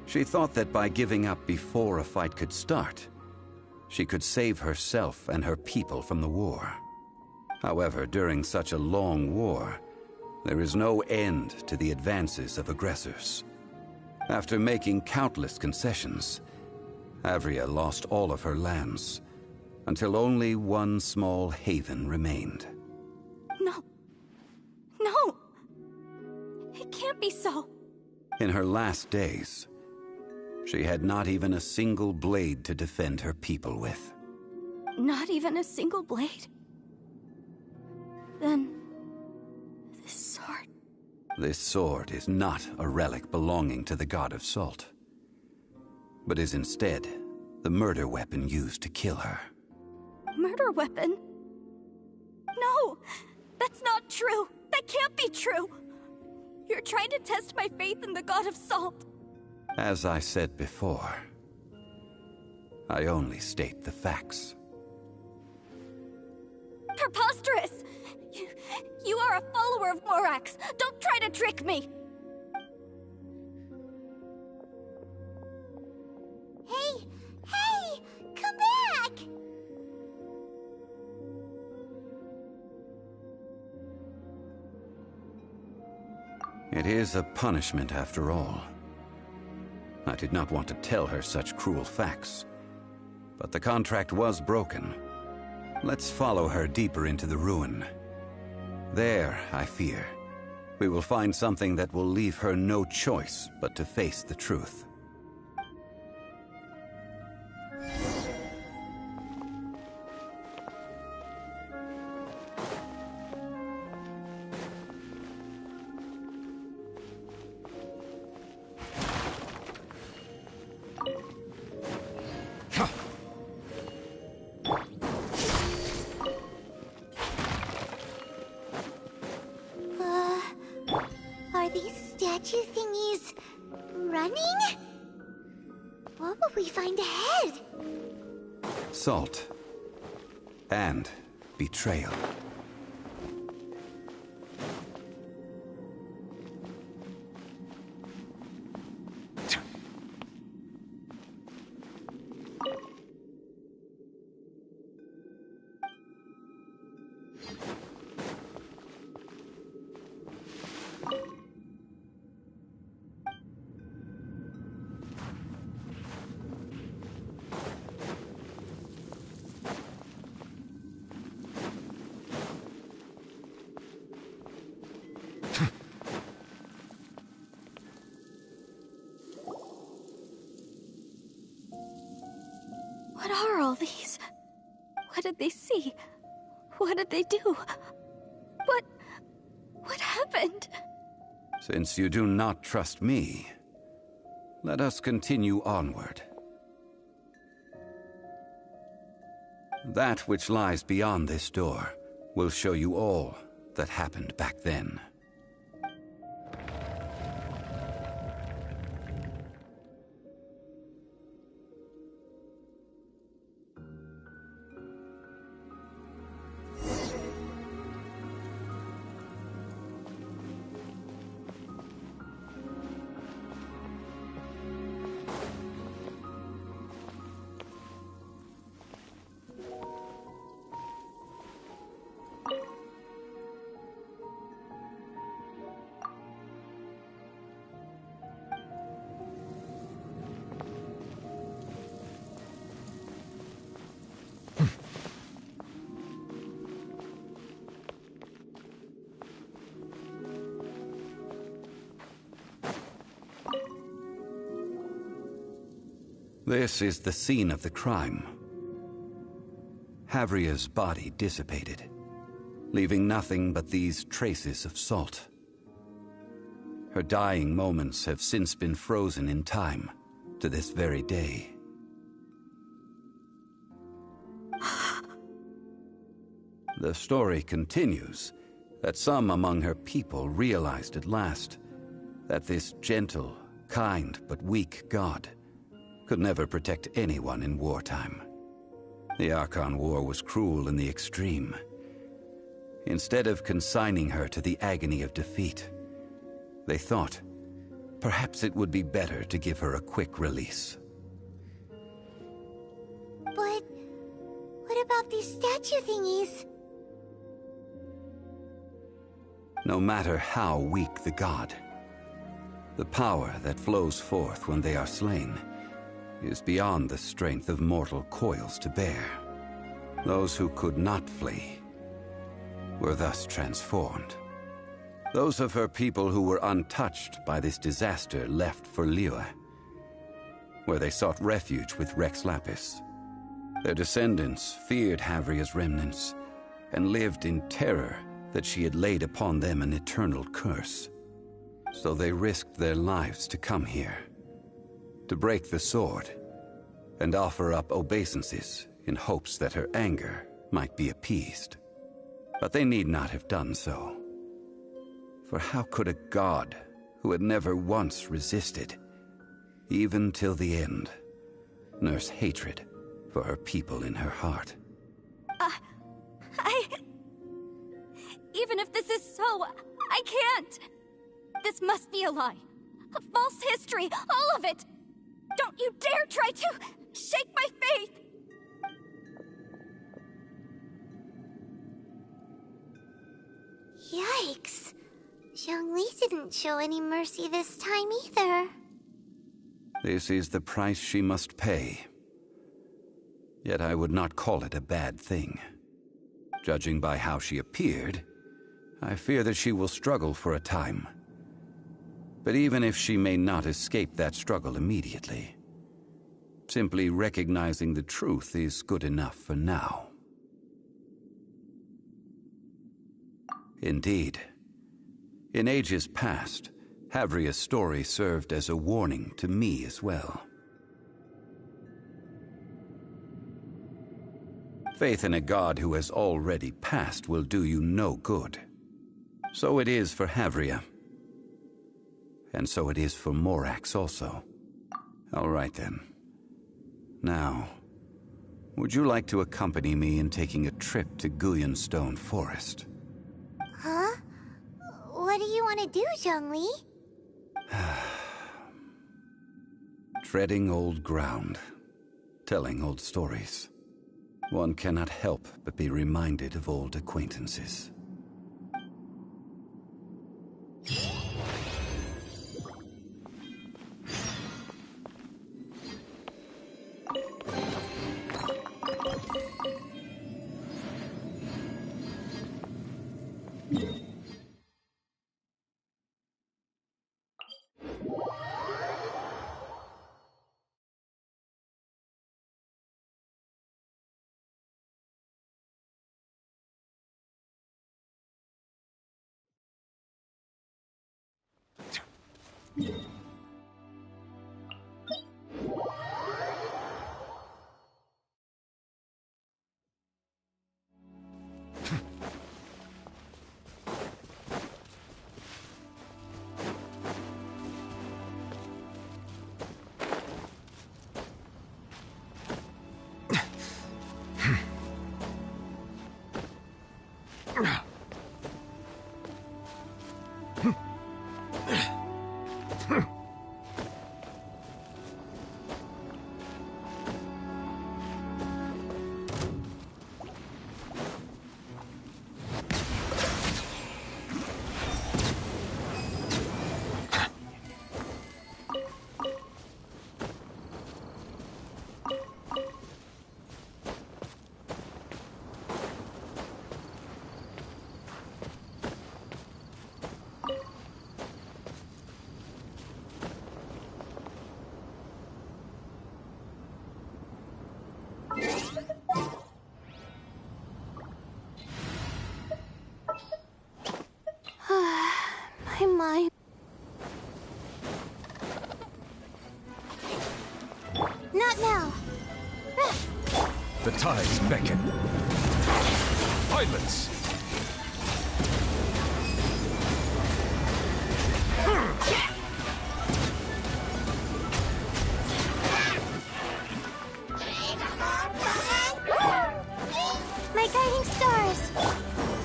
She thought that by giving up before a fight could start, she could save herself and her people from the war. However, during such a long war, there is no end to the advances of aggressors. After making countless concessions, Havria lost all of her lands, until only one small haven remained. No. No! It can't be so. In her last days, she had not even a single blade to defend her people with. Not even a single blade? Then... this sword... This sword is not a relic belonging to the god of salt, but is instead the murder weapon used to kill her. Murder weapon? No! That's not true! That can't be true! You're trying to test my faith in the god of salt. As I said before, I only state the facts. Preposterous! You are a follower of Morax. Don't try to trick me! Hey! Hey! Come back! It is a punishment after all. I did not want to tell her such cruel facts, but the contract was broken. Let's follow her deeper into the ruin. There, I fear, we will find something that will leave her no choice but to face the truth. Are these statue thingies running? What will we find ahead? Salt and betrayal. What are all these? What did they see? What did they do? What happened? Since you do not trust me, let us continue onward. That which lies beyond this door will show you all that happened back then. This is the scene of the crime. Havria's body dissipated, leaving nothing but these traces of salt. Her dying moments have since been frozen in time to this very day. The story continues that some among her people realized at last that this gentle, kind, but weak god could never protect anyone in wartime. The Archon War was cruel in the extreme. Instead of consigning her to the agony of defeat, they thought perhaps it would be better to give her a quick release. But what about these statue thingies? No matter how weak the god, the power that flows forth when they are slain is beyond the strength of mortal coils to bear. Those who could not flee were thus transformed. Those of her people who were untouched by this disaster left for Liyue, where they sought refuge with Rex Lapis. Their descendants feared Havria's remnants and lived in terror that she had laid upon them an eternal curse. So they risked their lives to come here, to break the sword, and offer up obeisances in hopes that her anger might be appeased. But they need not have done so. For how could a god who had never once resisted, even till the end, nurse hatred for her people in her heart? Even if this is so, I can't! This must be a lie. A false history, all of it! Don't you dare try to shake my faith! Yikes. Zhongli didn't show any mercy this time either. This is the price she must pay. Yet I would not call it a bad thing. Judging by how she appeared, I fear that she will struggle for a time. But even if she may not escape that struggle immediately, simply recognizing the truth is good enough for now. Indeed, in ages past, Havria's story served as a warning to me as well. Faith in a god who has already passed will do you no good. So it is for Havria. And so it is for Morax also. All right then. Now, would you like to accompany me in taking a trip to Guyanstone Forest? Huh? What do you want to do, Zhongli? Treading old ground, telling old stories. One cannot help but be reminded of old acquaintances. My mind. Not now. The tides beckon. Violence! My guiding stars.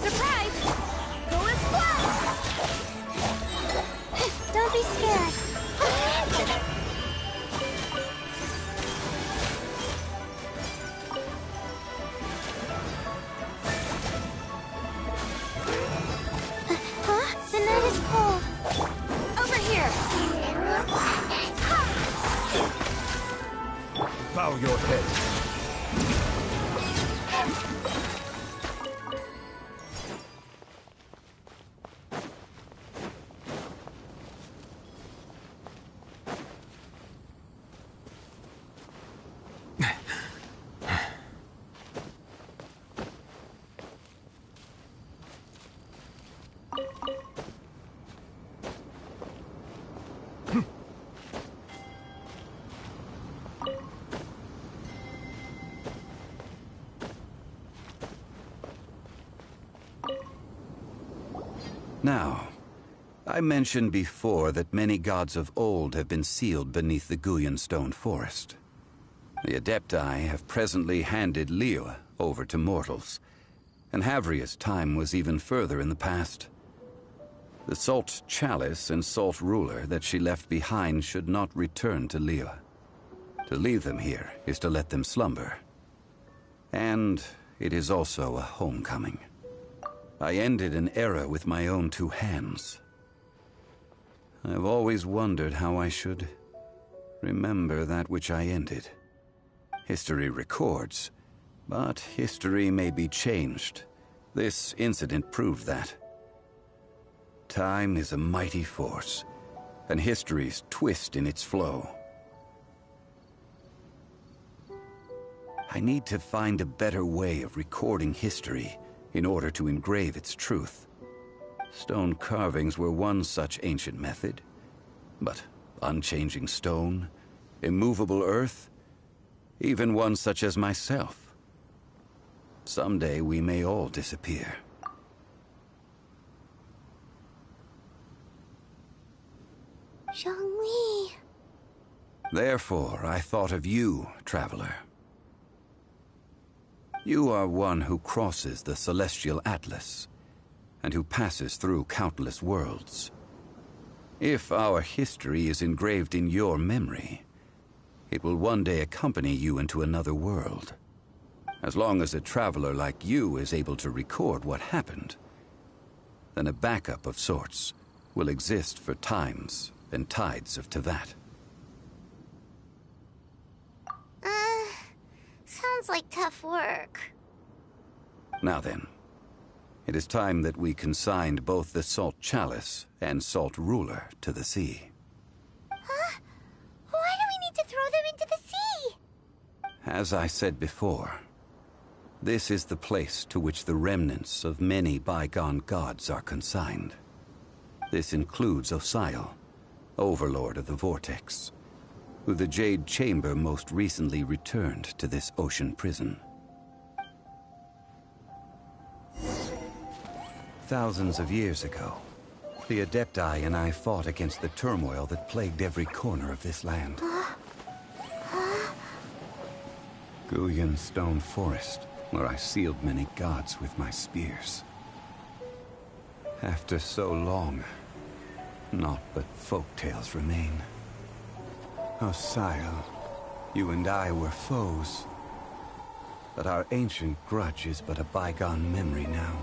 Surprise! Go and Spratt! Don't be scared. Huh? The night is cold. Over here. Bow your head. Now, I mentioned before that many gods of old have been sealed beneath the Guyan stone forest. The Adepti have presently handed Liyue over to mortals, and Havria's time was even further in the past. The Salt Chalice and Salt Ruler that she left behind should not return to Liyue. To leave them here is to let them slumber. And it is also a homecoming. I ended an era with my own two hands. I've always wondered how I should remember that which I ended. History records, but history may be changed. This incident proved that. Time is a mighty force, and history's twist in its flow. I need to find a better way of recording history in order to engrave its truth. Stone carvings were one such ancient method, but unchanging stone, immovable earth, even one such as myself. Someday we may all disappear. Zhongli. Therefore, I thought of you, traveler. You are one who crosses the celestial atlas, and who passes through countless worlds. If our history is engraved in your memory, it will one day accompany you into another world. As long as a traveler like you is able to record what happened, then a backup of sorts will exist for times and tides of Teyvat. Sounds like tough work. Now then, it is time that we consigned both the Salt Chalice and Salt Ruler to the sea. Huh? Why do we need to throw them into the sea? As I said before, this is the place to which the remnants of many bygone gods are consigned. This includes Osial, Overlord of the Vortex, who the Jade Chamber most recently returned to this ocean prison. Thousands of years ago, the Adepti and I fought against the turmoil that plagued every corner of this land. Guyan Stone Forest, where I sealed many gods with my spears. After so long, naught but folk tales remain. Osial, you and I were foes, but our ancient grudge is but a bygone memory now.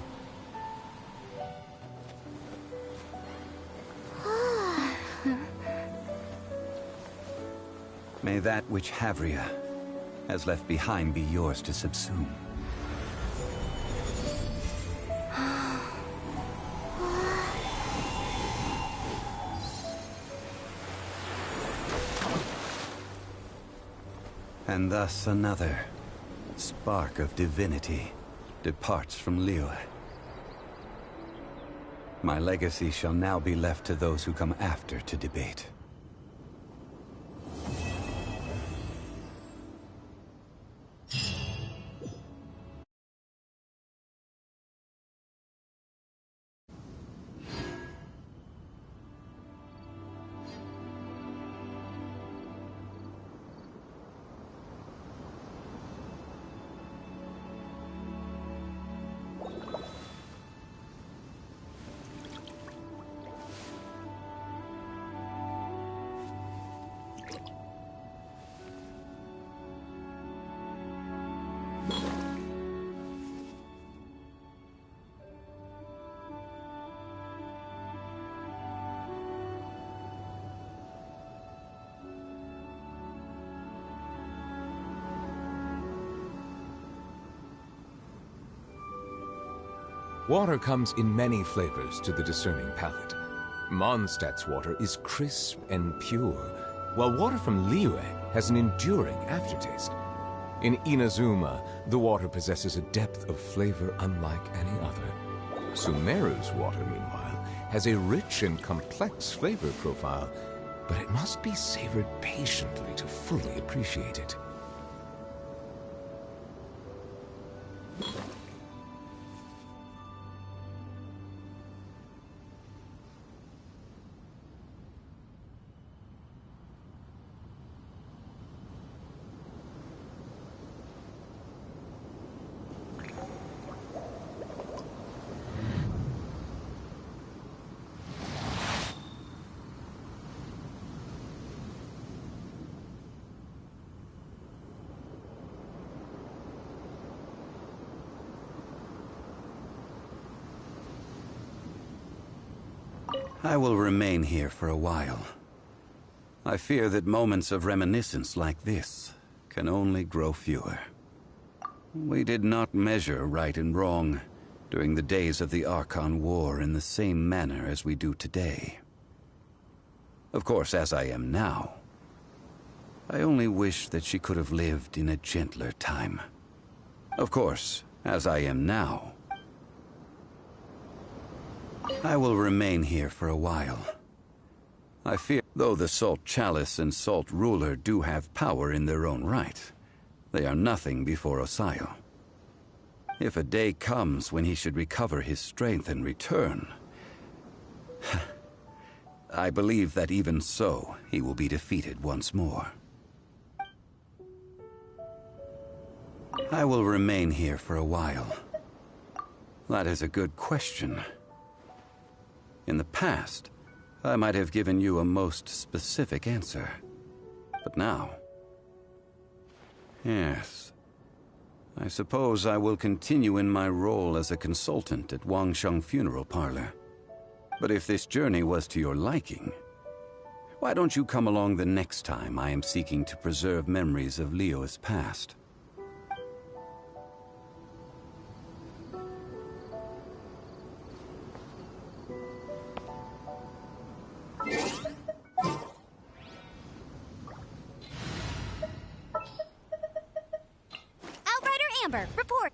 May that which Havria has left behind be yours to subsume. And thus another spark of divinity departs from Liyue. My legacy shall now be left to those who come after to debate. Water comes in many flavors to the discerning palate. Mondstadt's water is crisp and pure, while water from Liyue has an enduring aftertaste. In Inazuma, the water possesses a depth of flavor unlike any other. Sumeru's water, meanwhile, has a rich and complex flavor profile, but it must be savored patiently to fully appreciate it. I will remain here for a while. I fear that moments of reminiscence like this can only grow fewer. We did not measure right and wrong during the days of the Archon War in the same manner as we do today. Of course, as I am now, I only wish that she could have lived in a gentler time. Of course, as I am now, I will remain here for a while. I fear, though the Salt Chalice and Salt Ruler do have power in their own right, they are nothing before Osayo. If a day comes when he should recover his strength and return, I believe that even so, he will be defeated once more. I will remain here for a while. That is a good question. In the past, I might have given you a most specific answer. But now... yes. I suppose I will continue in my role as a consultant at Wangsheng Funeral Parlor. But if this journey was to your liking, why don't you come along the next time I am seeking to preserve memories of Liyue's past? Outrider Amber, report!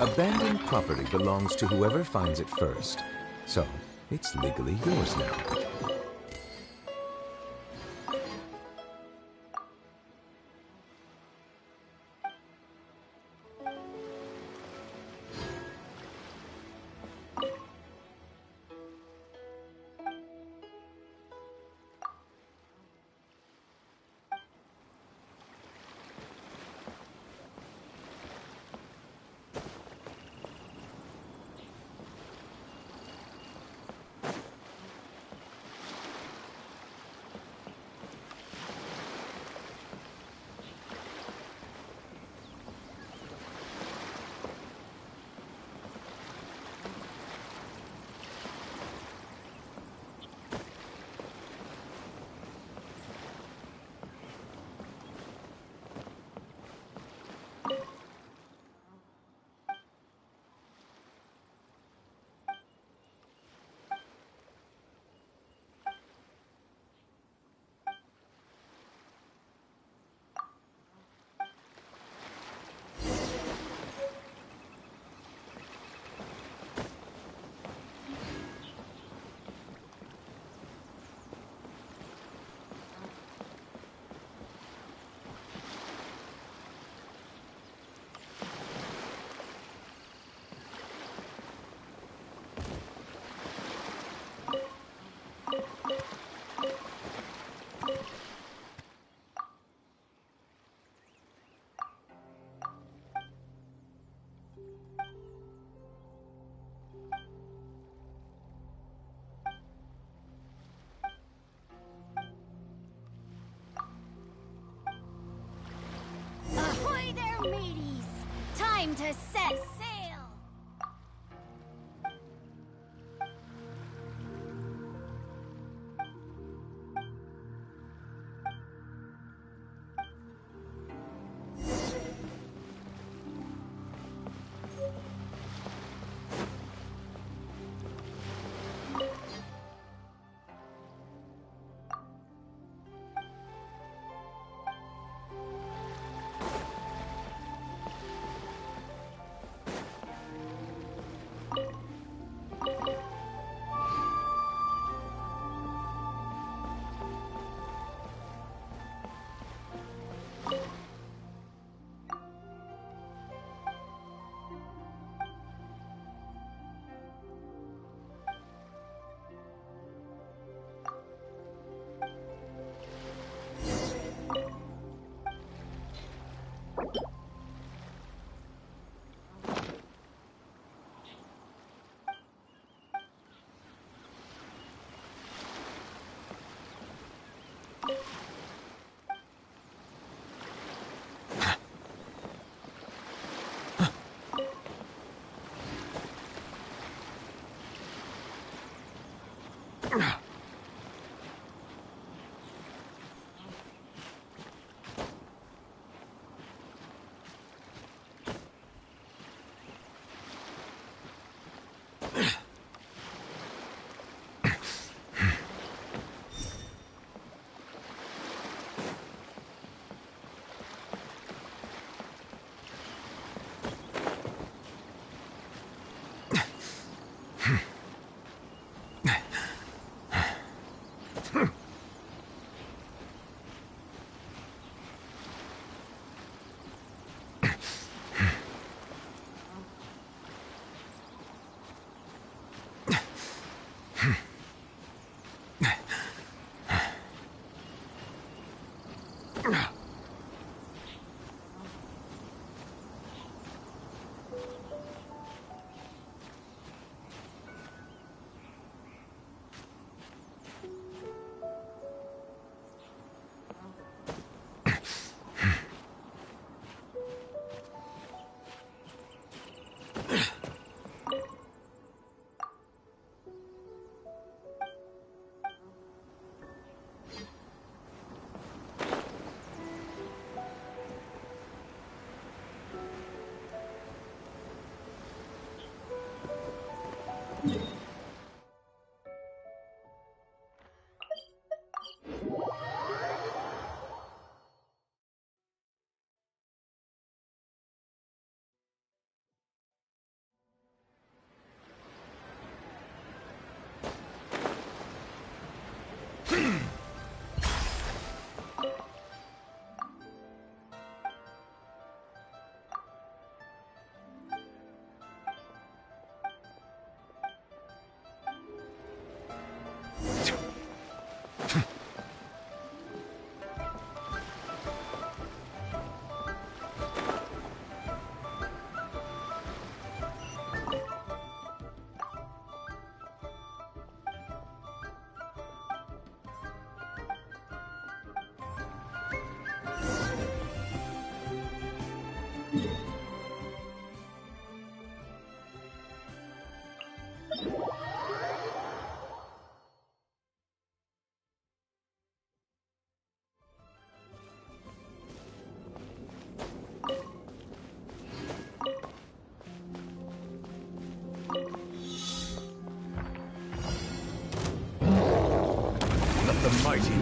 Abandoned property belongs to whoever finds it first. So, it's legally yours now. Ahoy there, mateys! Time to set sail!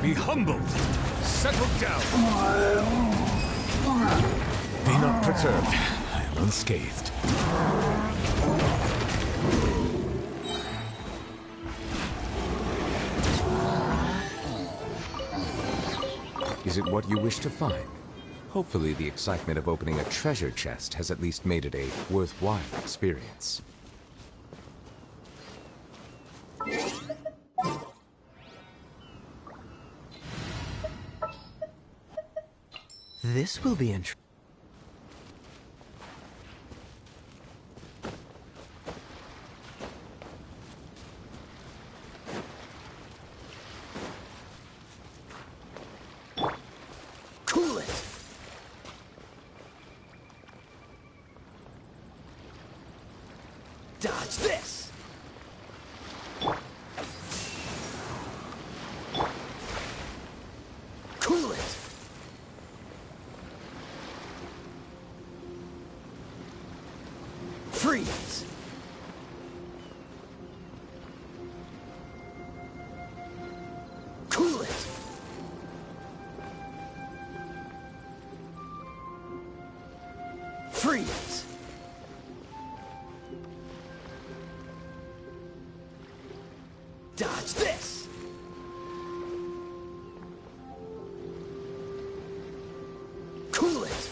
Be humble. Settle down. Be not perturbed. I am unscathed. Is it what you wish to find? Hopefully the excitement of opening a treasure chest has at least made it a worthwhile experience. This will be interesting. Cool it! Dodge this! Cool it! Freeze! Cool it! Freeze! Dodge this! Cool it!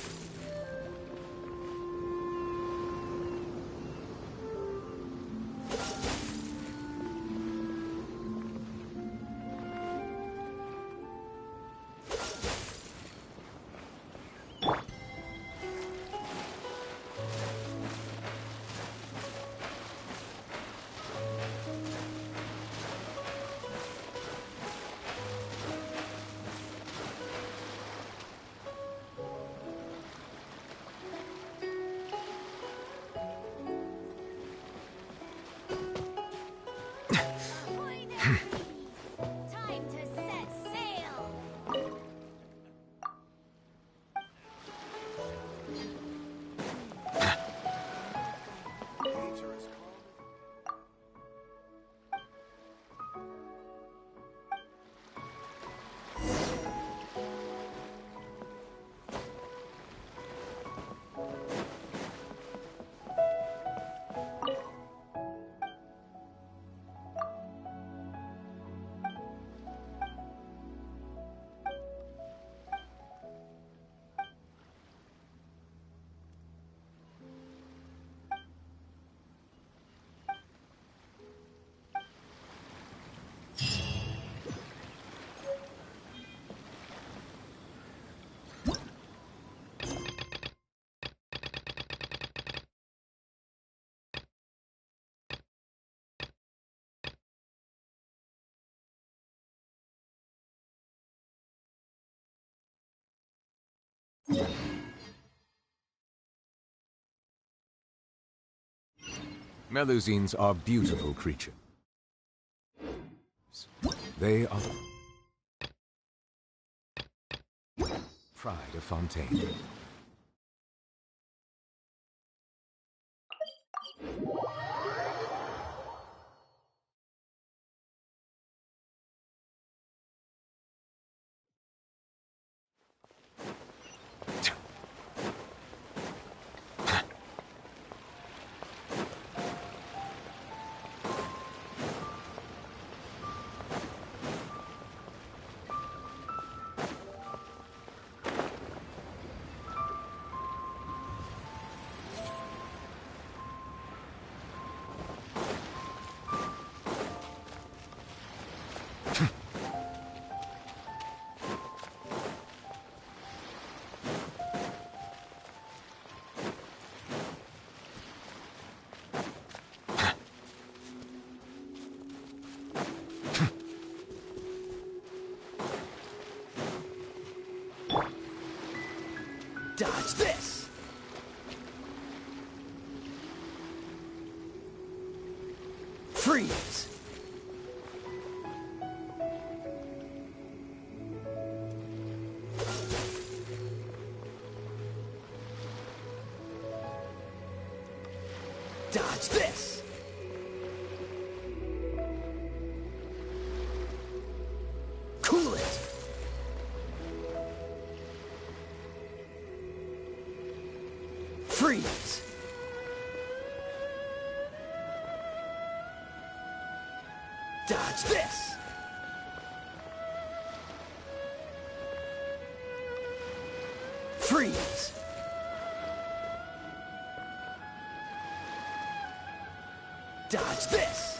Time to set sail! Melusines are beautiful creatures. They are the pride of Fontaine. Dodge this! Freeze! Dodge this! Cool it! Dodge this! Freeze! Dodge this!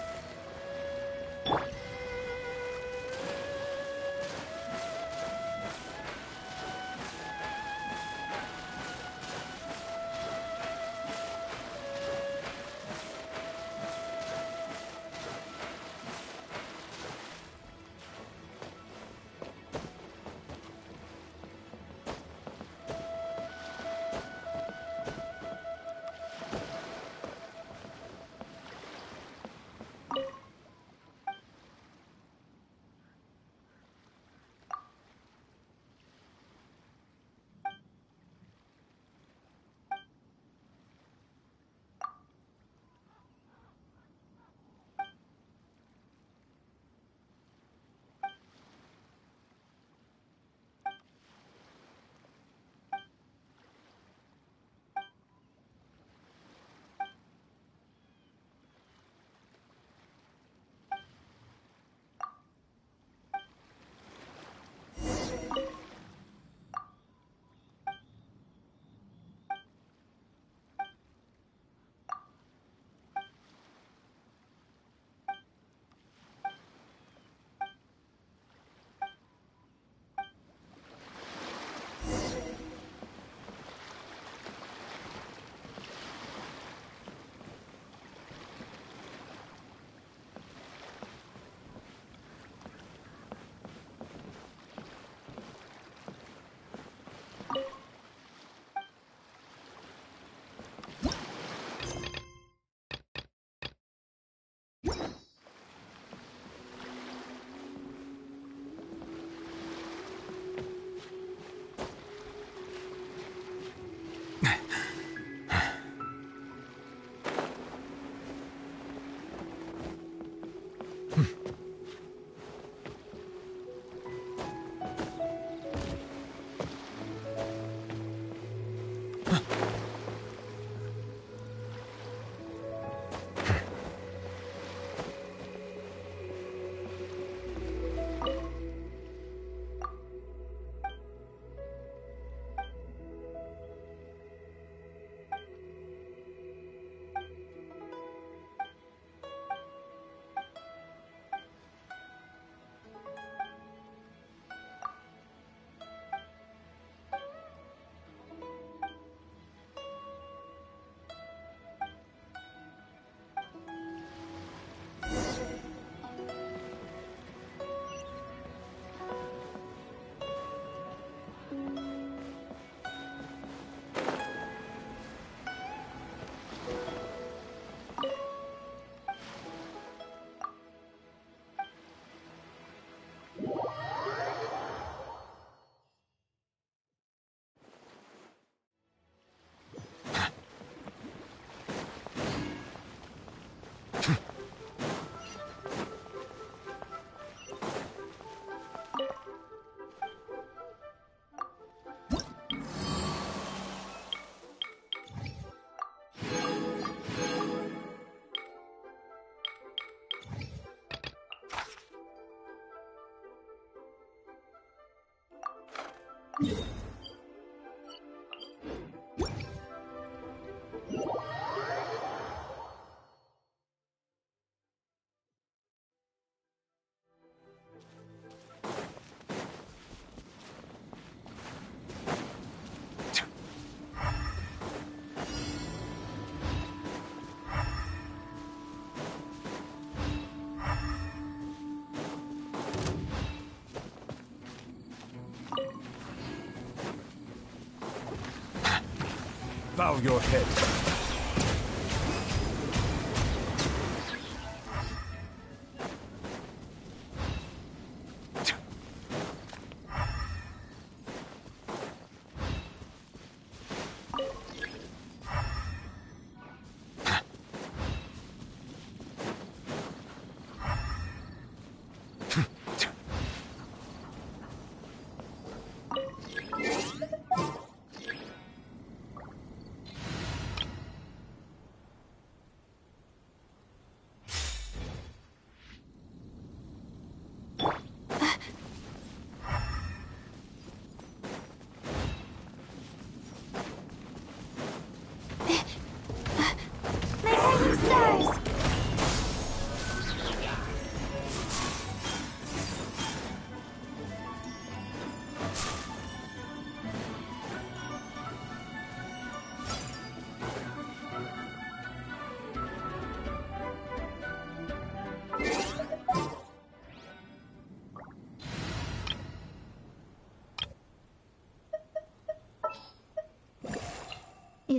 Bow your head.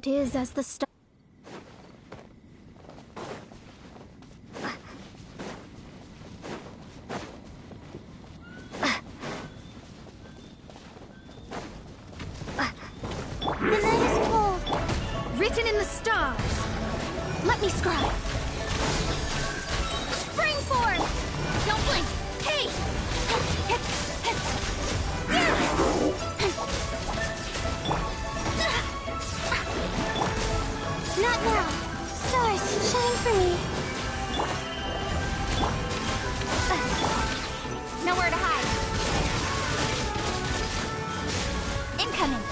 It is as the star. The night is cold. Written in the stars. Let me scribe. Spring form! Don't blink! Hey! Not now. Stars, shine for me. Nowhere to hide. Incoming.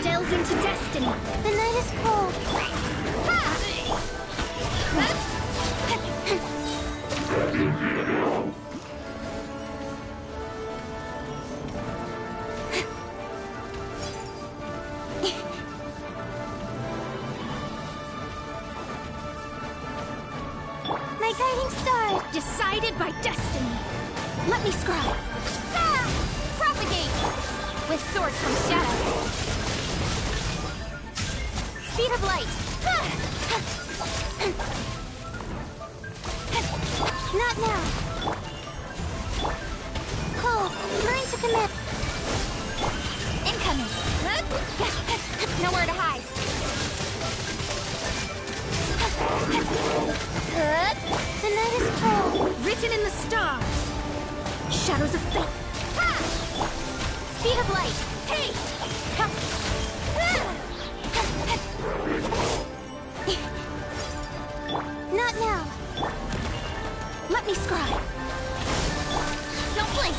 Delve into destiny. The night is cold. My guiding star. Decided by destiny. Let me scribe. Ah! Propagate. With sword from shadow. Speed of light. Not now. Cole, learn to command. Incoming. Nowhere to hide. The night is cold. Written in the stars. Shadows of fate. Speed of light. Hey! Not now. Let me scribe. Don't blink.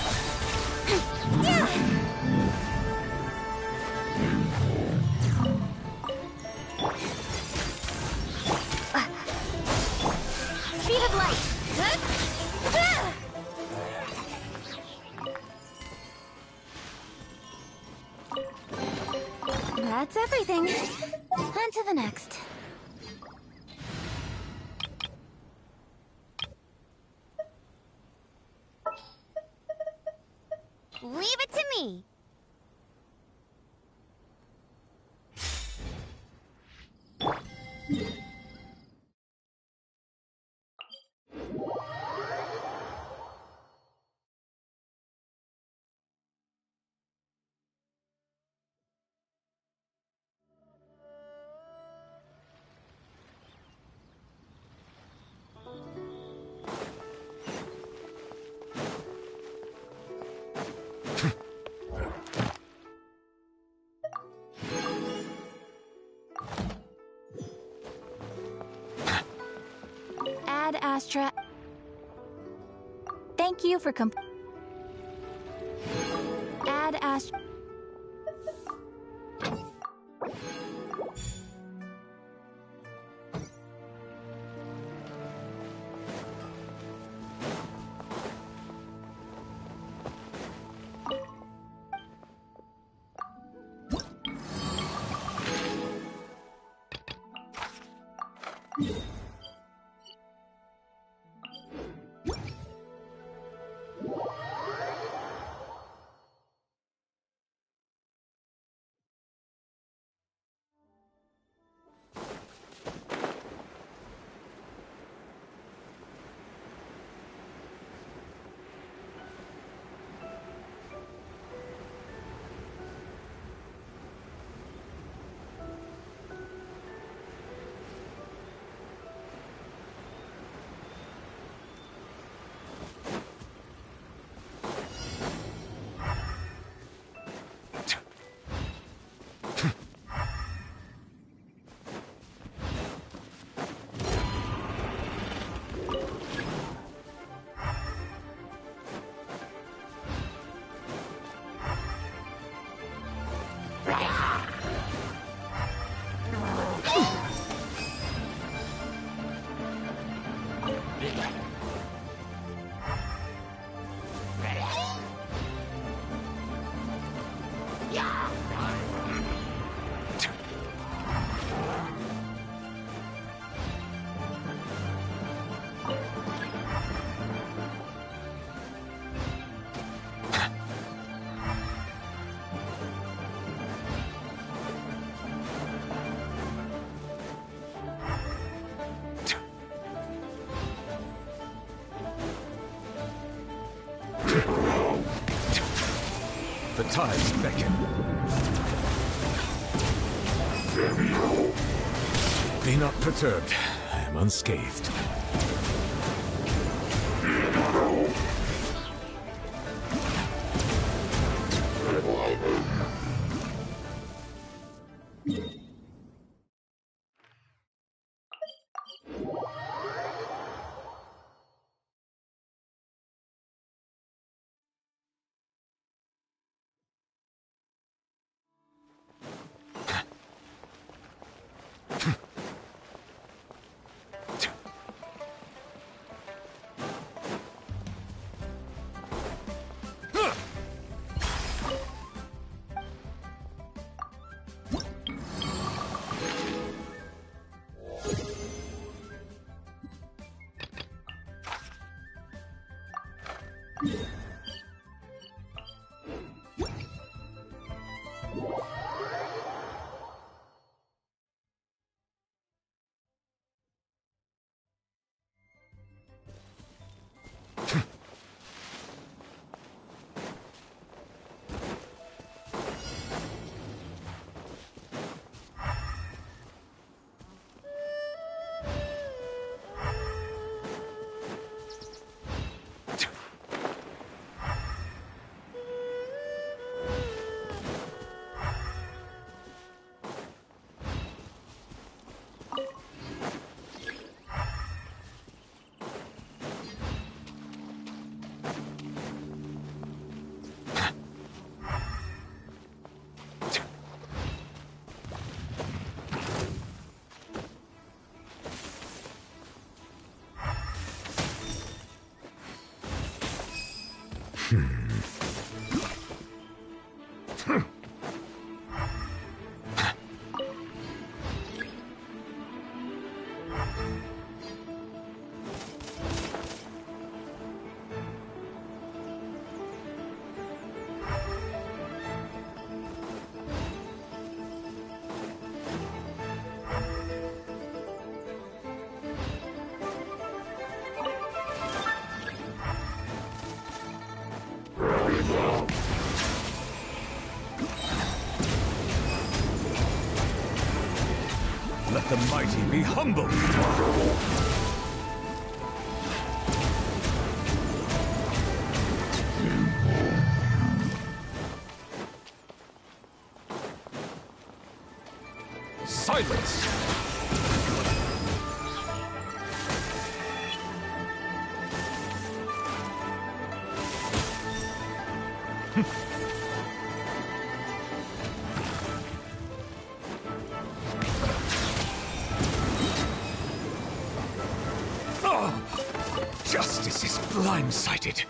Speed of light. That's everything. On to the next. Leave it to me. Ad Astra. Thank you for Ad Astra. tides beckon. Be not perturbed. I am unscathed. Let the mighty be humble. Silence! Justice is blindsided.